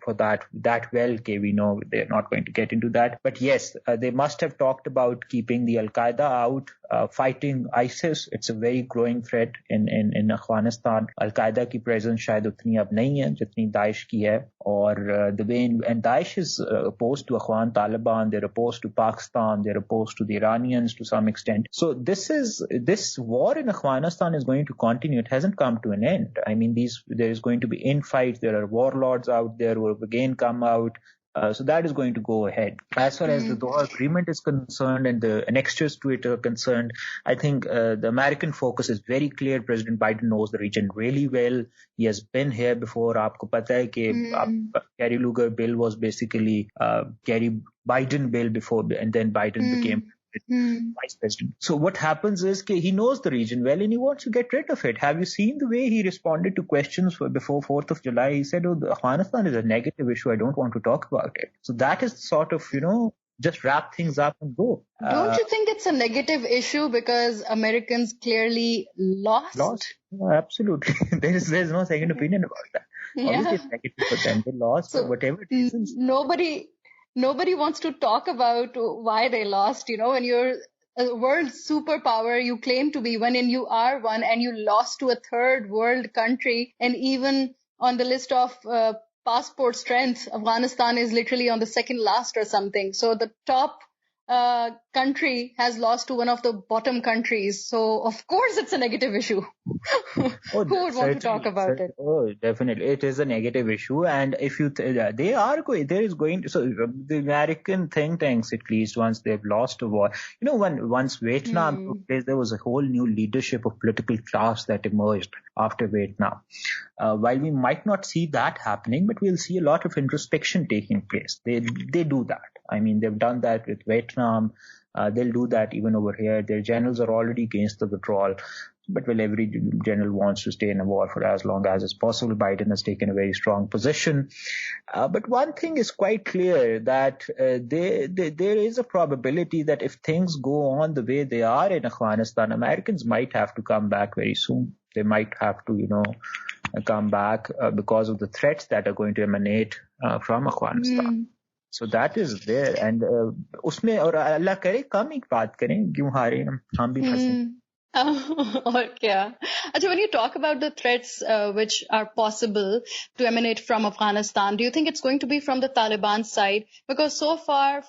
for that well, we know they're not going to get into that. But yes, they must have talked about keeping the Al-Qaeda out, fighting ISIS. It's a very growing threat in Afghanistan. Al-Qaeda की presence शायद उतनी अब नहीं है जितनी Daesh की है. और the way and Daesh is opposed to Afghan Taliban, they're opposed to Pakistan, they're opposed to the Iranians to some extent. So this war in Afghanistan is going to continue. It hasn't come to an end. I mean, there is going to be infights. There are warlords out there who will again come out. So that is going to go ahead. As far as the Doha agreement is concerned and the annexures to it are concerned, I think the American focus is very clear. President Biden knows the region really well. He has been here before. आपको पता है कि Kerry Lugar bill was basically Kerry Biden bill before, and then Biden became vice president. So what happens is he knows the region well and he wants to get rid of it. Have you seen the way he responded to questions before 4th of July? He said, Afghanistan is a negative issue. I don't want to talk about it. So that is sort of, just wrap things up and go. Don't you think it's a negative issue because Americans clearly lost? No, absolutely. There's no second opinion about that. Yeah. Obviously it's negative for them. They lost for whatever reasons. Nobody wants to talk about why they lost. When you're a world superpower, you claim to be one, and you are one, and you lost to a third world country. And even on the list of passport strength, Afghanistan is literally on the second last or something. So the top country has lost to one of the bottom countries. So of course it's a negative issue. Who would want to talk about it? Oh, definitely. It is a negative issue. And if you, there is going to, so the American think tanks, at least once they've lost a war, once Vietnam took place, there was a whole new leadership of political class that emerged after Vietnam. While we might not see that happening, but we'll see a lot of introspection taking place. They do that. I mean, they've done that with Vietnam. They'll do that even over here. Their generals are already against the withdrawal. But well, every general wants to stay in a war for as long as is possible. Biden has taken a very strong position. But one thing is quite clear, that there is a probability that if things go on the way they are in Afghanistan, Americans might have to come back very soon. They might have to, come back because of the threats that are going to emanate from Afghanistan. So that is there. And उसमें और अल्लाह करे कम ही बात करें, क्यों हारे हम भी फंसे. और क्या. Achha, when you talk about the threats which are possible to emanate from Afghanistan, do you think it's going to be from the Taliban side? Because so far,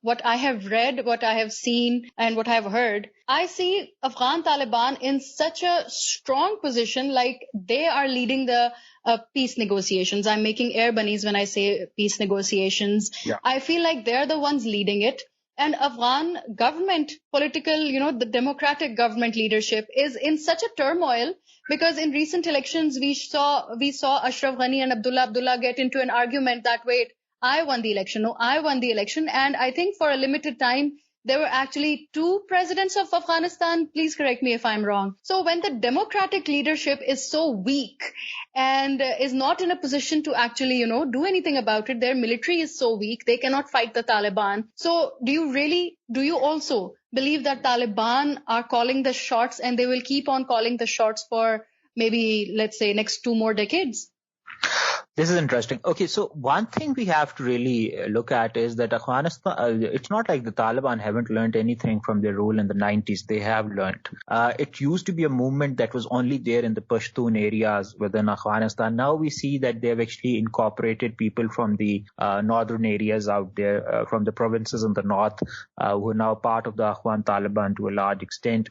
what I have read, what I have seen, and what I have heard, I see Afghan Taliban in such a strong position, like they are leading the peace negotiations. I'm making air bunnies when I say peace negotiations. Yeah. I feel like they're the ones leading it. And Afghan government, political, the democratic government leadership is in such a turmoil, because in recent elections, we saw Ashraf Ghani and Abdullah get into an argument that, wait, I won the election. No, I won the election. And I think for a limited time, there were actually two presidents of Afghanistan. Please correct me if I'm wrong. So when the democratic leadership is so weak and is not in a position to actually, do anything about it, their military is so weak, they cannot fight the Taliban. So do you also believe that Taliban are calling the shots, and they will keep on calling the shots for maybe, let's say, next 2 more decades? This is interesting. Okay, so one thing we have to really look at is that Afghanistan, it's not like the Taliban haven't learned anything from their rule in the 90s. They have learned. It used to be a movement that was only there in the Pashtun areas within Afghanistan. Now we see that they've actually incorporated people from the northern areas out there, from the provinces in the north, who are now part of the Afghan Taliban to a large extent.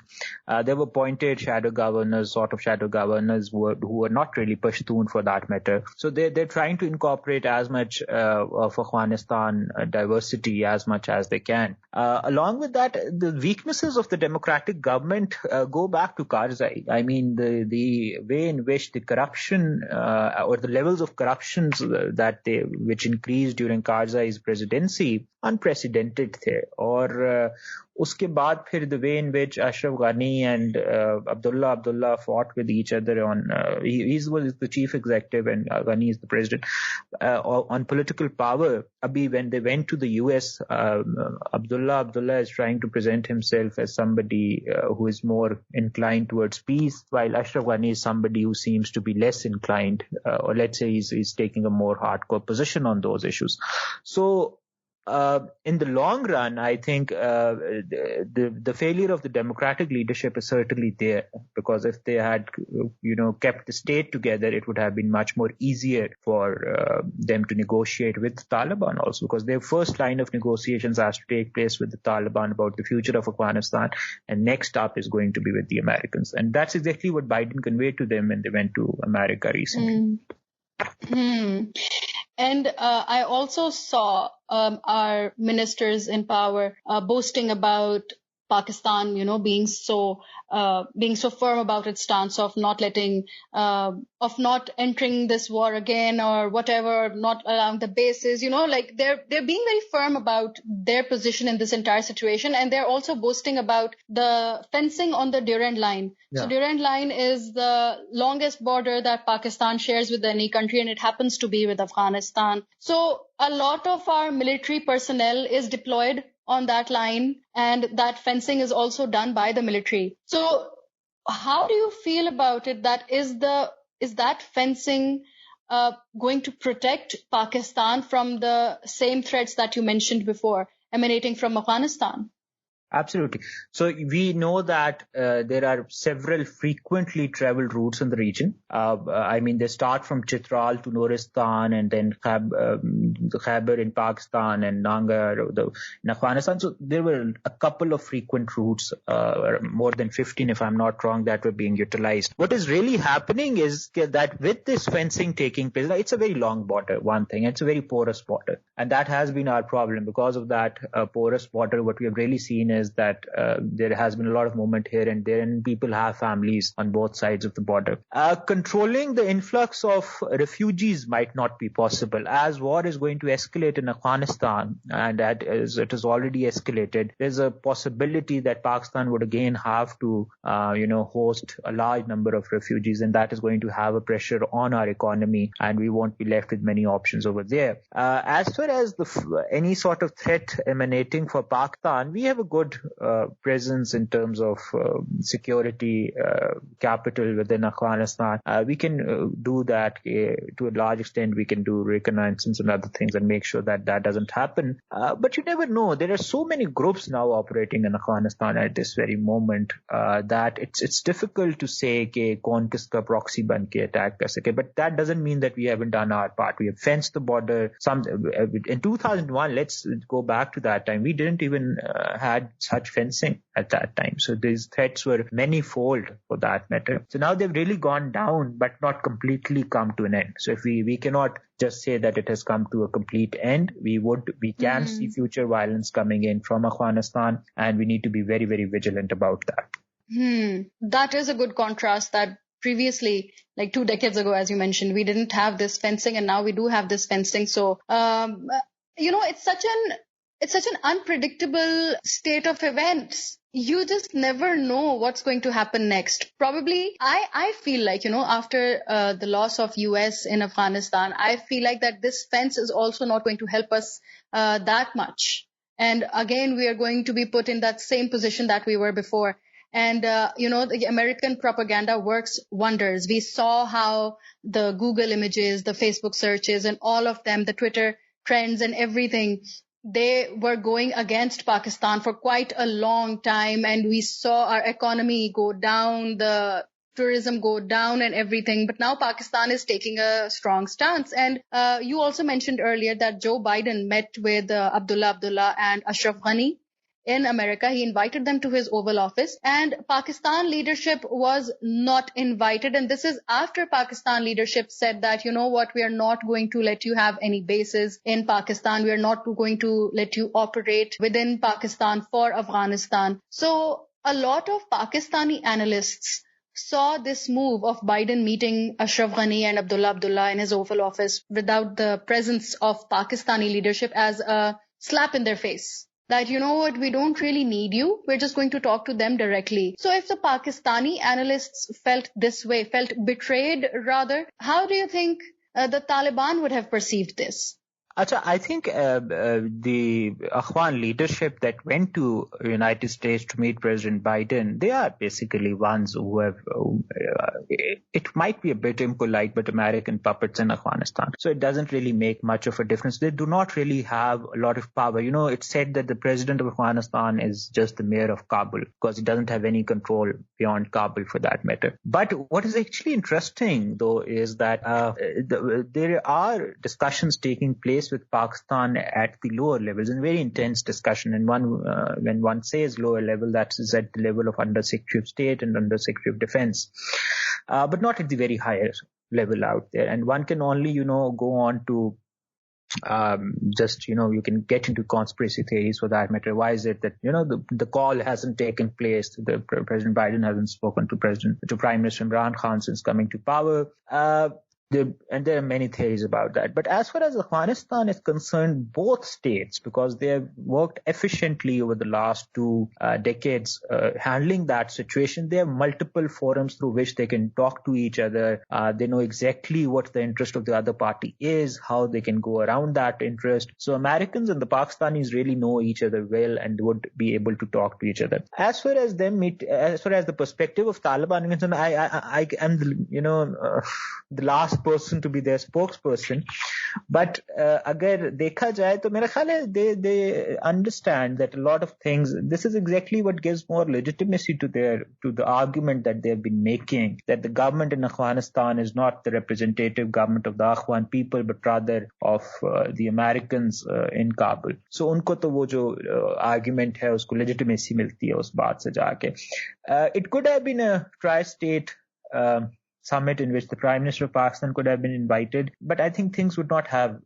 They were appointed shadow governors who are not really Pashtun for that matter. So they're trying to incorporate as much of Afghanistan diversity as much as they can. Along with that, the weaknesses of the democratic government go back to Karzai. I mean, the way in which the corruption or the levels of corruptions which increased during Karzai's presidency, unprecedented थे. और उसके बाद फिर the way in which Ashraf Ghani and Abdullah fought with each other on he was the chief executive and Ghani is the president on political power. Abhi, when they went to the US, Abdullah is trying to present himself as somebody who is more inclined towards peace, while Ashraf Ghani is somebody who seems to be less inclined, or let's say he's taking a more hardcore position on those issues. So in the long run, I think the failure of the democratic leadership is certainly there, because if they had, kept the state together, it would have been much more easier for them to negotiate with the Taliban also, because their first line of negotiations has to take place with the Taliban about the future of Afghanistan, and next up is going to be with the Americans. And that's exactly what Biden conveyed to them when they went to America recently. And I also saw our ministers in power boasting about Pakistan, being so firm about its stance of not entering this war again or whatever, not allowing the bases, like they're being very firm about their position in this entire situation. And they're also boasting about the fencing on the Durand Line. Yeah. So Durand Line is the longest border that Pakistan shares with any country, and it happens to be with Afghanistan. So a lot of our military personnel is deployed on that line, and that fencing is also done by the military. So how do you feel about it? That is that fencing going to protect Pakistan from the same threats that you mentioned before emanating from Afghanistan? Absolutely. So we know that there are several frequently traveled routes in the region. They start from Chitral to Nuristan, and then the Khyber in Pakistan and Nangar in Afghanistan. So there were a couple of frequent routes, more than 15 if I'm not wrong, that were being utilized. What is really happening is that with this fencing taking place, it's a very long border, one thing. It's a very porous border. And that has been our problem. Because of that porous border, what we have really seen is is that there has been a lot of movement here and there, and people have families on both sides of the border. Controlling the influx of refugees might not be possible, as war is going to escalate in Afghanistan, and as it has already escalated, there's a possibility that Pakistan would again have to host a large number of refugees, and that is going to have a pressure on our economy, and we won't be left with many options over there. As far as any sort of threat emanating for Pakistan, we have a good presence in terms of security capital within Afghanistan. We can do that to a large extent. We can do reconnaissance and other things and make sure that that doesn't happen. But you never know. There are so many groups now operating in Afghanistan at this very moment that it's difficult to say कि कौन किसका proxy बन के attack कर सके. But that doesn't mean that we haven't done our part. We have fenced the border. In 2001, let's go back to that time. We didn't even had such fencing at that time. So these threats were many-fold for that matter. So now they've really gone down, but not completely come to an end. So if we cannot just say that it has come to a complete end, we can see future violence coming in from Afghanistan, and we need to be very, very vigilant about that. That is a good contrast that previously, like 2 decades ago, as you mentioned, we didn't have this fencing, and now we do have this fencing. So, it's such an unpredictable state of events. You just never know what's going to happen next. Probably, I feel like, after the loss of US in Afghanistan, I feel like that this fence is also not going to help us that much. And again, we are going to be put in that same position that we were before. And, the American propaganda works wonders. We saw how the Google images, the Facebook searches, and all of them, the Twitter trends and everything, they were going against Pakistan for quite a long time. And we saw our economy go down, the tourism go down and everything. But now Pakistan is taking a strong stance. And you also mentioned earlier that Joe Biden met with Abdullah and Ashraf Ghani in America. He invited them to his Oval Office, and Pakistan leadership was not invited. And this is after Pakistan leadership said that, we are not going to let you have any bases in Pakistan. We are not going to let you operate within Pakistan for Afghanistan. So a lot of Pakistani analysts saw this move of Biden meeting Ashraf Ghani and Abdullah in his Oval Office without the presence of Pakistani leadership as a slap in their face. That, we don't really need you. We're just going to talk to them directly. So if the Pakistani analysts felt this way, felt betrayed rather, how do you think the Taliban would have perceived this? I think the Afghan leadership that went to United States to meet President Biden, they are basically ones who have, it might be a bit impolite, but American puppets in Afghanistan. So it doesn't really make much of a difference. They do not really have a lot of power. It's said that the president of Afghanistan is just the mayor of Kabul because he doesn't have any control beyond Kabul for that matter. But what is actually interesting, though, is that there are discussions taking place with Pakistan at the lower levels, and very intense discussion. And when one says lower level, that is at the level of Under Secretary of State and Under Secretary of Defense, but not at the very highest level out there. And one can only, go on to you can get into conspiracy theories for that matter. Why is it that, the call hasn't taken place? President Biden hasn't spoken to Prime Minister Imran Khan since coming to power. And there are many theories about that. But as far as Afghanistan is concerned, both states, because they have worked efficiently over the last 2 decades handling that situation, they have multiple forums through which they can talk to each other. They know exactly what the interest of the other party is, how they can go around that interest. So Americans and the Pakistanis really know each other well and would be able to talk to each other. As far as the perspective of Taliban, I am the last person to be their spokesperson, but agar dekha jaye to mera khayal hai they understand that a lot of things, this is exactly what gives more legitimacy to the argument that they have been making, that the government in Afghanistan is not the representative government of the Afghan people but rather of the Americans in Kabul. So unko to wo jo argument hai usko legitimacy milti hai us baat se jaake. It could have been a tri-state summit in which the Prime Minister of Pakistan could have been invited. But I think things would not have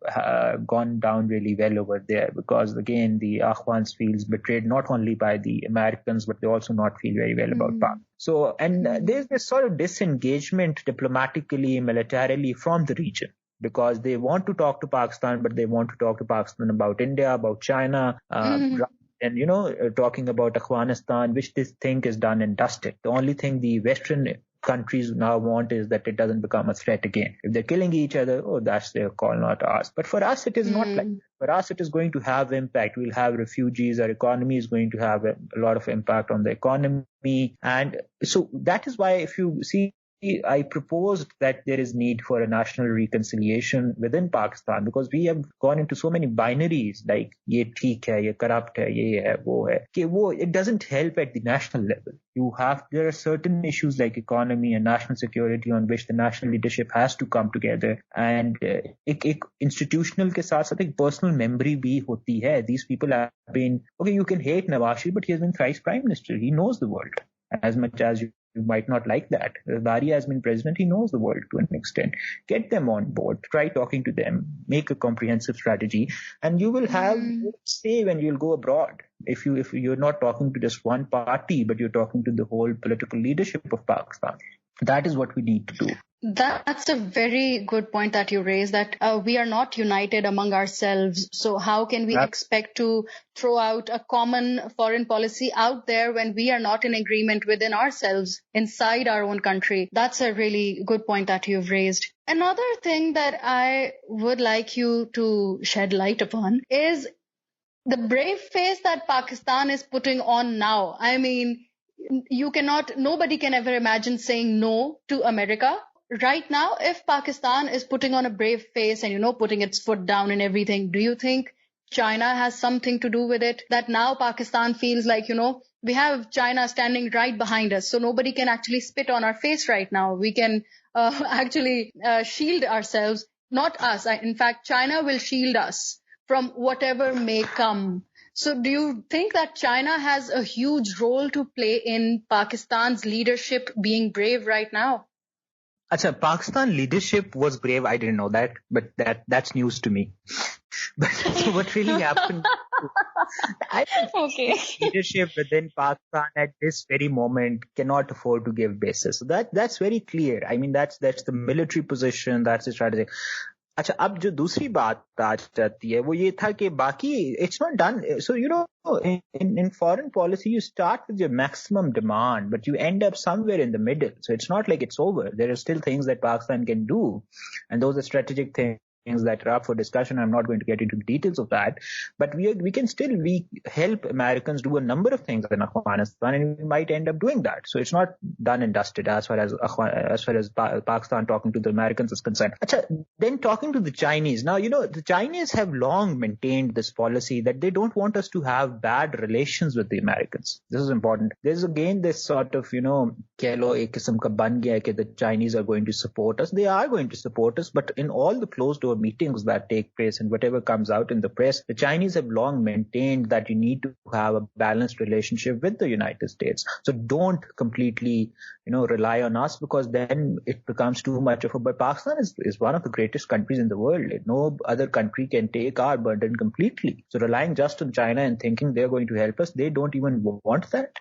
gone down really well over there, because again, the Afghans feels betrayed not only by the Americans, but they also not feel very well about Pakistan. So, and there's this sort of disengagement diplomatically, militarily from the region, because they want to talk to Pakistan, but they want to talk to Pakistan about India, about China, and, talking about Afghanistan, which they think is done and dusted. The only thing the Western countries now want is that it doesn't become a threat again. If they're killing each other, that's their call, not ours. But for us, it is not like that. For us, it is going to have impact. We'll have refugees. Our economy is going to have a lot of impact on the economy. And so that is why, if you see, I proposed that there is need for a national reconciliation within Pakistan, because we have gone into so many binaries like ye theek hai, ye corrupt hai, ye hai, wo hai. It doesn't help at the national level. There are certain issues like economy and national security on which the national leadership has to come together. And institutional ke saath saath ek personal memory bhi hoti hai. These people have been, you can hate Nawaz Sharif, but he has been thrice prime minister. He knows the world as much as you might not like that. Bari has been president. He knows the world to an extent. Get them on board. Try talking to them. Make a comprehensive strategy, and you will have say when you'll go abroad. If you're not talking to just one party, but you're talking to the whole political leadership of Pakistan. That is what we need to do. That's a very good point that you raised, that we are not united among ourselves. So how can we expect to throw out a common foreign policy out there when we are not in agreement within ourselves inside our own country? That's a really good point that you've raised. Another thing that I would like you to shed light upon is the brave face that Pakistan is putting on now. I mean, nobody can ever imagine saying no to America. Right now, if Pakistan is putting on a brave face and, putting its foot down and everything, do you think China has something to do with it? That now Pakistan feels like, we have China standing right behind us, so nobody can actually spit on our face right now. We can actually shield ourselves, not us. In fact, China will shield us from whatever may come. So do you think that China has a huge role to play in Pakistan's leadership being brave right now? Achha, Pakistan leadership was brave. I didn't know that, but that's news to me. But what really happened? I think leadership within Pakistan at this very moment cannot afford to give basis. So that's very clear. I mean, that's the military position. That's the strategy. अच्छा, अब जो दूसरी बात आज जाती है वो ये था कि बाकी it's not done. So in foreign policy you start with your maximum demand, but you end up somewhere in the middle. So it's not like it's over. There are still things that Pakistan can do, and those are strategic things that are up for discussion. I'm not going to get into the details of that, but we can still help Americans do a number of things in Afghanistan, and we might end up doing that. So it's not done and dusted as far as Pakistan talking to the Americans is concerned. Achha, then talking to the Chinese. Now, the Chinese have long maintained this policy that they don't want us to have bad relations with the Americans. This is important. There's again this sort of, kehlo ek kisam ka ban gaya ke the Chinese are going to support us. They are going to support us, but in all the closed door meetings that take place and whatever comes out in the press, the Chinese have long maintained that you need to have a balanced relationship with the United States. So don't completely, rely on us, because then it becomes too much of a, but Pakistan is one of the greatest countries in the world. No other country can take our burden completely. So relying just on China and thinking they're going to help us, they don't even want that.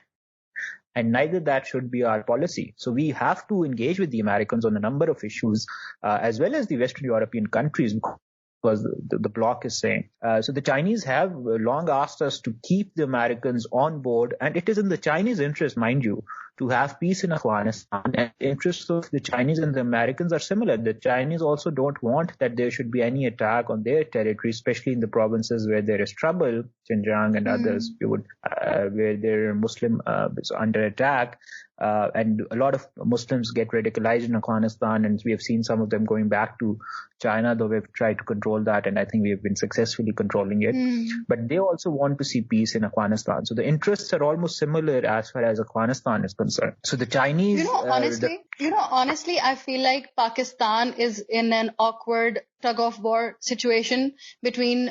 And neither that should be our policy. So we have to engage with the Americans on a number of issues, as well as the Western European countries, because the bloc is saying. So the Chinese have long asked us to keep the Americans on board, and it is in the Chinese interest, mind you, to have peace in Afghanistan. And the interests of the Chinese and the Americans are similar. The Chinese also don't want that there should be any attack on their territory, especially in the provinces where there is trouble, Xinjiang and others, where their Muslim is under attack. And a lot of Muslims get radicalized in Afghanistan, and we have seen some of them going back to China, though we've tried to control that, and I think we have been successfully controlling it. But they also want to see peace in Afghanistan. So the interests are almost similar as far as Afghanistan is concerned. So the Chinese... honestly, I feel like Pakistan is in an awkward tug-of-war situation between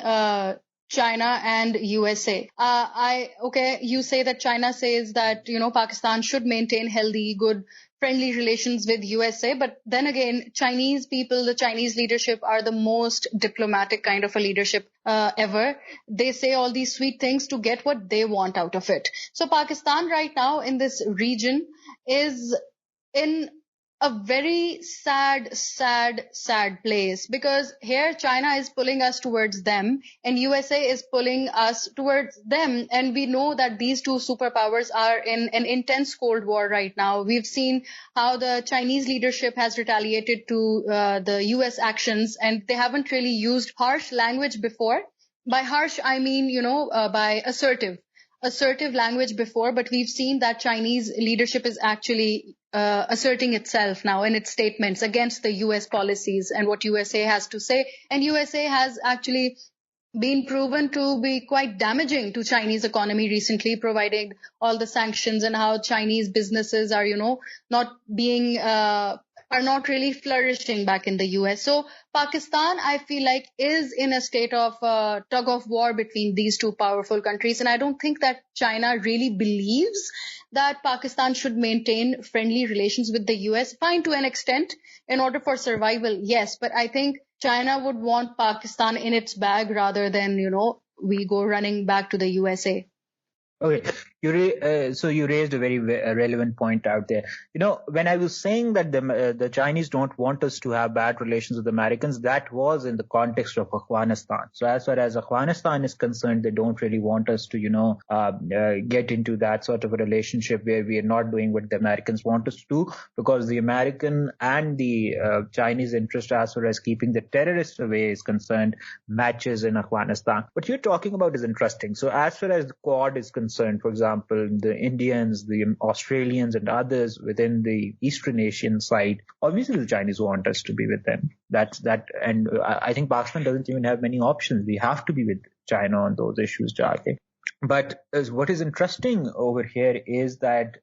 China and USA. You say that China says that, Pakistan should maintain healthy, good, friendly relations with USA. But then again, Chinese people, the Chinese leadership are the most diplomatic kind of a leadership ever. They say all these sweet things to get what they want out of it. So Pakistan right now in this region is in a very sad place, because here China is pulling us towards them and USA is pulling us towards them. And we know that these two superpowers are in an intense Cold War right now. We've seen how the Chinese leadership has retaliated to the US actions, and they haven't really used harsh language before. By harsh, I mean, by assertive language before, but we've seen that Chinese leadership is actually asserting itself now in its statements against the US policies and what USA has to say. And USA has actually been proven to be quite damaging to Chinese economy recently, providing all the sanctions and how Chinese businesses are, not being are not really flourishing back in the US. So Pakistan, I feel like, is in a state of tug of war between these two powerful countries. And I don't think that China really believes that Pakistan should maintain friendly relations with the US. Fine, to an extent, in order for survival, yes. But I think China would want Pakistan in its bag rather than, we go running back to the USA. Okay, so you raised a very relevant point out there. When I was saying that the Chinese don't want us to have bad relations with Americans, that was in the context of Afghanistan. So as far as Afghanistan is concerned, they don't really want us to, get into that sort of a relationship where we are not doing what the Americans want us to do, because the American and the Chinese interest as far as keeping the terrorists away is concerned matches in Afghanistan. What you're talking about is interesting. So as far as the Quad is concerned, for example, the Indians, the Australians and others within the Eastern Asian side, obviously the Chinese want us to be with them. And I think Pakistan doesn't even have many options. We have to be with China on those issues, Jackie. But what is interesting over here is that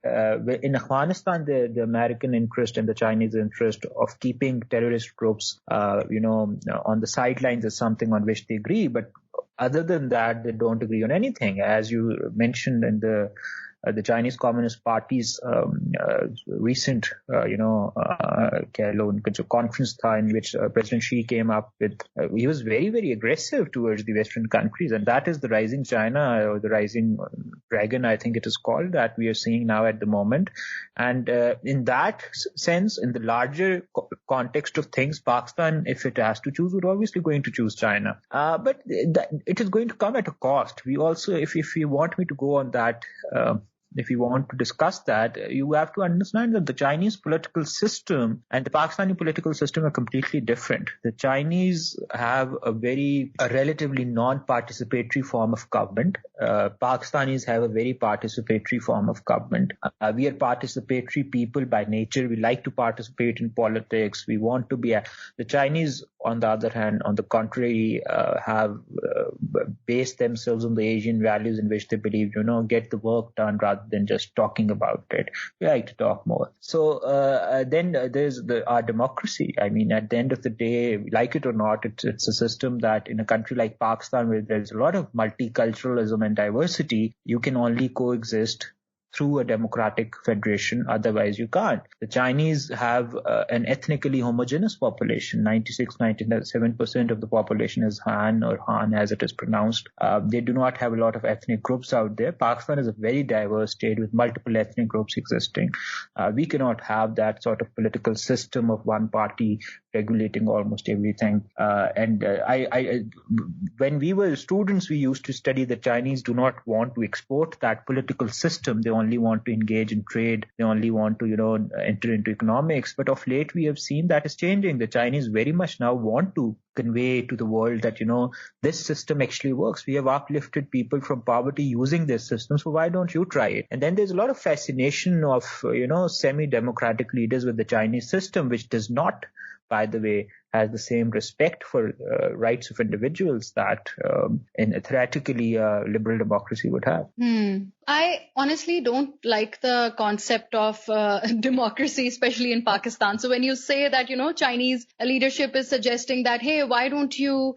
in Afghanistan, the American interest and the Chinese interest of keeping terrorist groups, on the sidelines is something on which they agree. But other than that, they don't agree on anything. As you mentioned in the Chinese Communist Party's recent, conference in which President Xi came up with, he was very, very aggressive towards the Western countries. And that is the rising China, or the rising dragon, I think it is called, that we are seeing now at the moment. And in that sense, in the larger context of things, Pakistan, if it has to choose, would obviously going to choose China. But it is going to come at a cost. We also, if you want me to go on that, if you want to discuss that, you have to understand that the Chinese political system and the Pakistani political system are completely different. The Chinese have a relatively non-participatory form of government. Pakistanis have a very participatory form of government. We are participatory people by nature. We like to participate in politics. We want to be the Chinese, on the other hand, on the contrary, have based themselves on the Asian values in which they believe, get the work done rather than just talking about it. We like to talk more. So then there's our democracy. I mean, at the end of the day, like it or not, it's a system that in a country like Pakistan, where there's a lot of multiculturalism and diversity, you can only coexist through a democratic federation. Otherwise, you can't. The Chinese have an ethnically homogeneous population. 97% of the population is Han, or Han as it is pronounced. They do not have a lot of ethnic groups out there. Pakistan is a very diverse state with multiple ethnic groups existing. We cannot have that sort of political system of one party regulating almost everything. When we were students, we used to study the Chinese do not want to export that political system. They only want to engage in trade. They only want to, enter into economics. But of late, we have seen that is changing. The Chinese very much now want to convey to the world that, this system actually works. We have uplifted people from poverty using this system. So why don't you try it? And then there's a lot of fascination of, semi-democratic leaders with the Chinese system, which does not, by the way, has the same respect for rights of individuals that in a theoretically liberal democracy would have. I honestly don't like the concept of democracy, especially in Pakistan. So when you say that, Chinese leadership is suggesting that, hey, why don't you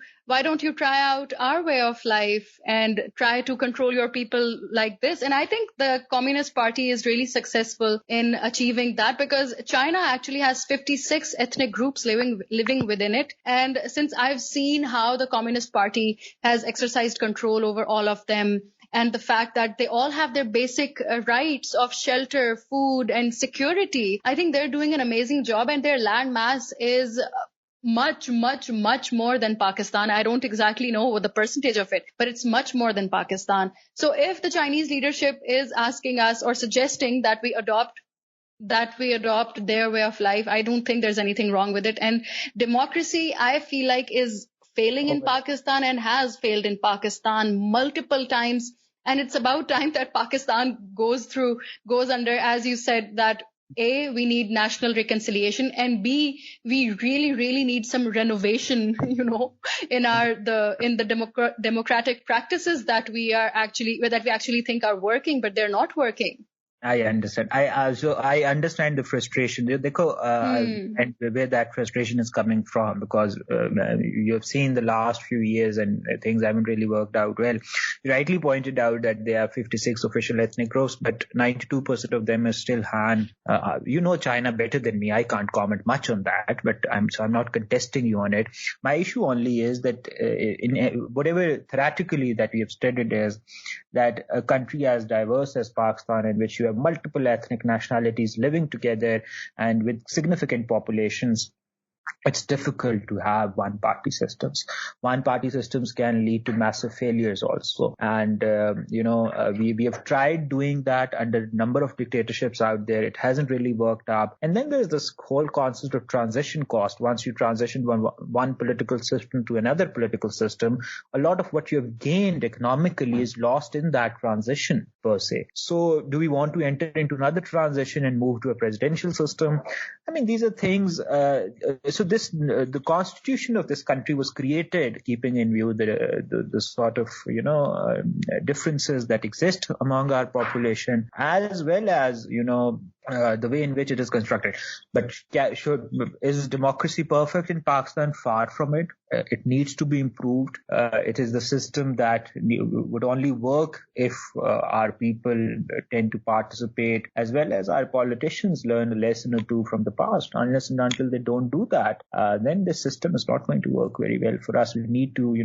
try out our way of life and try to control your people like this? And I think the Communist Party is really successful in achieving that, because China actually has 56 ethnic groups living within it. And since I've seen how the Communist Party has exercised control over all of them, and the fact that they all have their basic rights of shelter, food, and security, I think they're doing an amazing job, and their land mass is much, much, much more than Pakistan. I don't exactly know what the percentage of it, but it's much more than Pakistan. So if the Chinese leadership is asking us or suggesting that we adopt their way of life, I don't think there's anything wrong with it. And democracy, I feel like, is failing in Pakistan and has failed in Pakistan multiple times. And it's about time that Pakistan goes under, as you said, that A, we need national reconciliation, and B, we really, really need some renovation, in the democratic practices that we actually think are working, but they're not working. I understand. I understand the frustration. And where that frustration is coming from, because you have seen the last few years and things haven't really worked out well. You rightly pointed out that there are 56 official ethnic groups, but 92% of them are still Han. China better than me. I can't comment much on that, but I'm not contesting you on it. My issue only is that in whatever theoretically that we have studied is that a country as diverse as Pakistan, in which you have multiple ethnic nationalities living together and with significant populations, it's difficult to have one-party systems. One-party systems can lead to massive failures also. And, we have tried doing that under a number of dictatorships out there. It hasn't really worked out. And then there's this whole concept of transition cost. Once you transition one political system to another political system, a lot of what you have gained economically is lost in that transition per se. So do we want to enter into another transition and move to a presidential system? I mean, these are things... So the constitution of this country was created keeping in view the sort of differences that exist among our population, as well as the way in which it is constructed. But is democracy perfect in Pakistan? Far from it. It needs to be improved. It is the system that would only work if our people tend to participate, as well as our politicians learn a lesson or two from the past. Unless and until they don't do that, then the system is not going to work very well for us. We need to,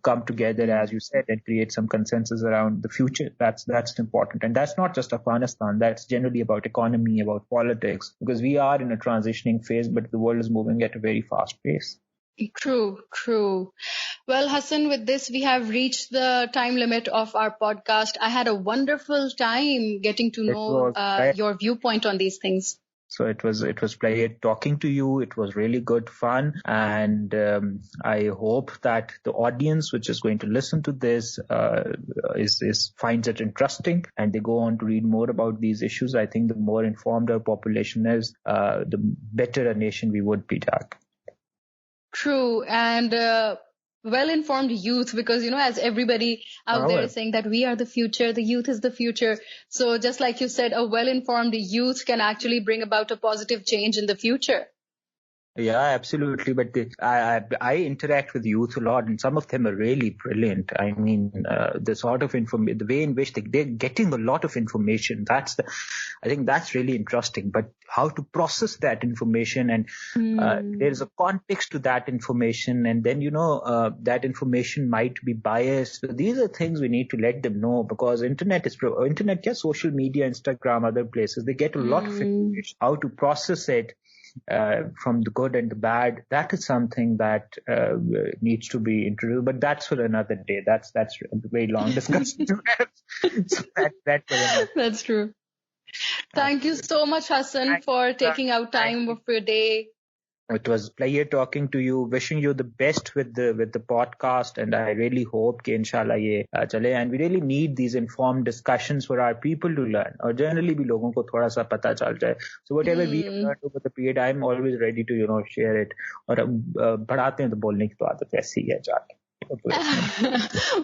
come together, as you said, and create some consensus around the future. That's important. And that's not just Afghanistan. That's generally about economy, about politics, because we are in a transitioning phase, but the world is moving at a very fast pace. True. Well, Hassan, with this, we have reached the time limit of our podcast. I had a wonderful time getting to know your viewpoint on these things. So it was pleasure talking to you. It was really good fun. And I hope that the audience, which is going to listen to this, finds it interesting and they go on to read more about these issues. I think the more informed our population is, the better a nation we would be, Jack. True. And well-informed youth, because, as everybody out there is saying that we are the future, the youth is the future. So just like you said, a well-informed youth can actually bring about a positive change in the future. Yeah, absolutely. But I interact with youth a lot, and some of them are really brilliant. I mean, the sort of information, the way in which they're getting a lot of information. I think that's really interesting. But how to process that information, and there's a context to that information, and then that information might be biased. So these are things we need to let them know, because internet, social media, Instagram, other places, they get a lot of information. How to process it from the good and the bad, that is something that needs to be introduced. But that's for another day. That's a very long discussion to have. So that's true. Thank you so much, Hassan, for taking out time of your day. It was a pleasure talking to you, wishing you the best with the podcast, and I really hope कि inshallah ये चले, and we really need these informed discussions for our people to learn, और generally भी लोगों को थोड़ा सा पता चल जाए. So whatever we have learned over the period, I'm always ready to share it. और बढ़ाते हैं तो बोलने की तो आदत ऐसी है जाके.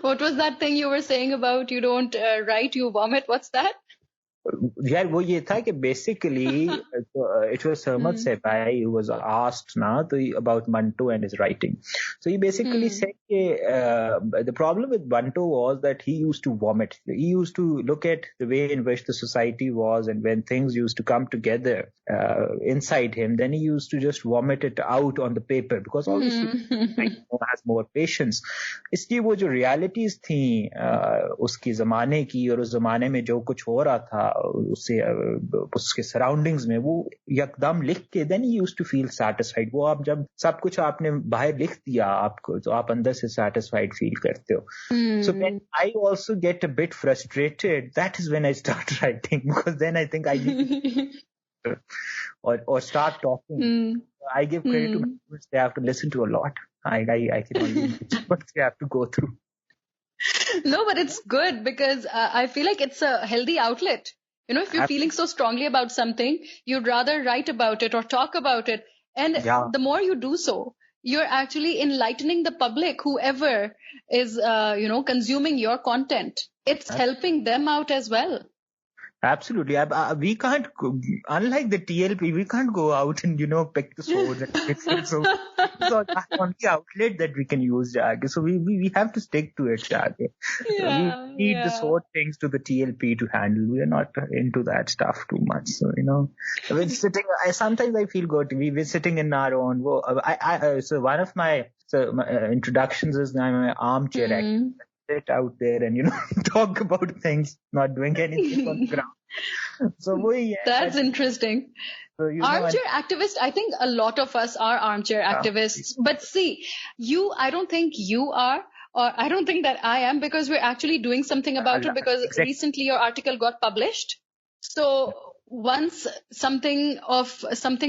What was that thing you were saying about you don't write, you vomit? What's that? यार वो ये था कि basically it was Sarmat Sepai who was asked about Mantu and his writing. So he basically said the problem with Mantu was that he used to vomit. He used to look at the way in which the society was, and when things used to come together inside him, then he used to just vomit it out on the paper, because obviously he has more patience. इसलिए वो जो realities थी उसकी ज़माने की और उस ज़माने में जो कुछ हो रहा था उसके सराउंडिंग्स में, वो यकदम लिख के then he used to feel satisfied. वो आप जब सब कुछ आपने बाहर लिख दिया आपको, तो आप अंदर से सैटिस्फाइड फील करते हो. So when I also get a bit frustrated, that is when I start writing, because then I think I or start talking. I give credit to my students. They have to listen to a lot. I can only imagine what they have to go through. No, but it's good because I feel like it's a healthy outlet. If you're feeling so strongly about something, you'd rather write about it or talk about it. And the more you do so, you're actually enlightening the public, whoever is, consuming your content. It's helping them out as well. Absolutely. We can't, unlike the TLP, we can't go out and, pick the swords and fix it. So that's only outlet that we can use, Jage. So we have to stick to it, Jage. We need the sword things to the TLP to handle. We are not into that stuff too much. So, we're sitting, sometimes I feel good. We're sitting in our own. So one of my introductions is my armchair actor. Sit out there and talk about things, not doing anything on the ground. So that's interesting. So, armchair activist, I think a lot of us are armchair activists. But see, I don't think you are, or I don't think that I am, because we're actually doing something about it, because recently your article got published. So once something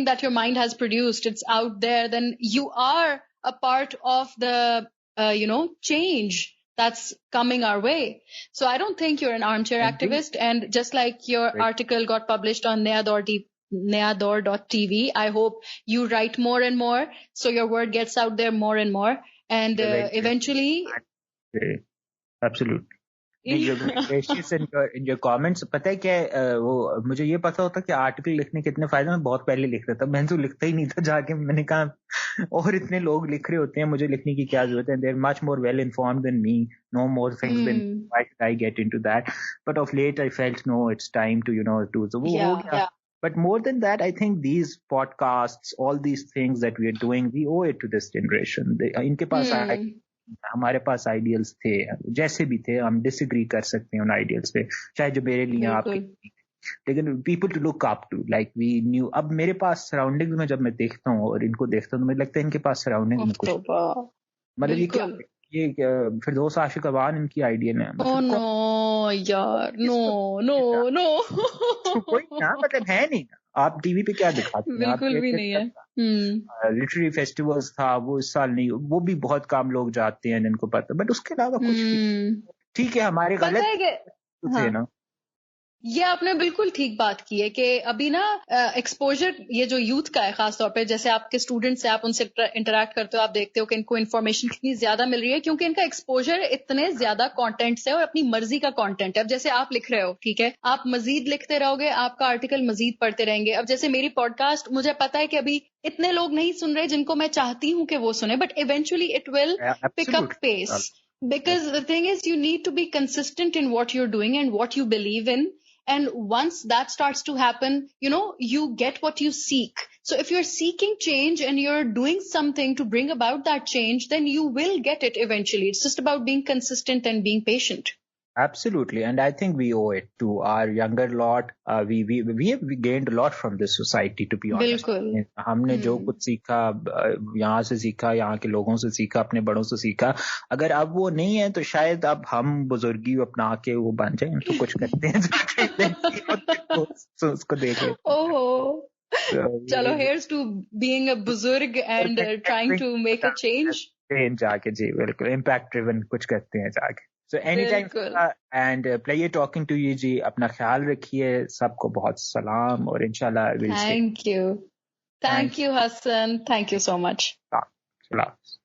that your mind has produced, it's out there, then you are a part of the, change that's coming our way. So I don't think you're an armchair activist. And just like your article got published on Nayador.tv, I hope you write more and more, so your word gets out there more and more. And eventually... Absolutely. in your comments, पता है क्या वो मुझे ये पता होता कि article लिखने के इतने फायदे मैं बहुत पहले लिख रहा था. मैं तो लिखता ही नहीं था. जाके मैंने कहा और इतने लोग लिख रहे होते हैं, मुझे लिखने की क्या जरूरत है. They're much more well informed than me, know more things than me. Why should I get into that? But of late I felt no, it's time to do so. But more than that, I think these podcasts, all these things that we are doing, we owe it to this generation. इनके पास हमारे पास ideals थे, जैसे भी थे, हम disagree कर सकते हैं उन आइडियल्स पे, चाहे जो मेरे लिए आपके, लेकिन people to look up to, like we knew. अब मेरे पास सराउंडिंग में जब मैं देखता हूँ और इनको देखता हूँ तो मुझे लगता है इनके पास सराउंडिंग में कुछ, मतलब ये फिरदौस आशिक अवान इनकी आइडियल है. नो यार, नो कोई ना, मतलब है नहीं. आप टीवी पे क्या दिखाते हैं? बिल्कुल भी नहीं है. लिटरेरी फेस्टिवल्स था वो इस साल नहीं, वो भी बहुत कम लोग जाते हैं जिनको पता, बट उसके अलावा कुछ ठीक है. हमारे गलत थे ना. ये आपने बिल्कुल ठीक बात की है कि अभी ना एक्सपोजर ये जो यूथ का है, खासतौर पे जैसे आपके स्टूडेंट्स हैं, आप उनसे इंटरेक्ट करते हो, आप देखते हो कि इनको इन्फॉर्मेशन कितनी ज्यादा मिल रही है, क्योंकि इनका एक्सपोजर इतने ज्यादा कंटेंट है और अपनी मर्जी का कंटेंट है. अब जैसे आप लिख रहे हो, ठीक है, आप मजीद लिखते रहोगे, आपका आर्टिकल मजीद पढ़ते रहेंगे. अब जैसे मेरी पॉडकास्ट, मुझे पता है कि अभी इतने लोग नहीं सुन रहे जिनको मैं चाहती हूँ कि वो सुने, but eventually it will pick up pace, because the thing is you need to be consistent in what you're doing and what you believe in. And once that starts to happen, you get what you seek. So if you're seeking change and you're doing something to bring about that change, then you will get it eventually. It's just about being consistent and being patient. Absolutely. And I think we owe it to our younger lot. We have gained a lot from this society, to be honest. बिल्कुल. हमने जो कुछ सीखा, यहाँ से सीखा, यहाँ के लोगों से सीखा, अपने बड़ों से सीखा. अगर अब वो नहीं है तो शायद अब हम बुजुर्गी अपना के वो बन जाए, तो कुछ करते हैं उसको देखे. ओह, चलो, here's to being a buzurg and trying to make a change. जाके जी बिल्कुल impact driven कुछ करते हैं जाके. So anytime and pleasure talking to you जी. अपना ख्याल रखिए. सबको बहुत सलाम और इंशाल्लाह we'll Thank you. Thank you, Hassan. Thank you so much. Salam.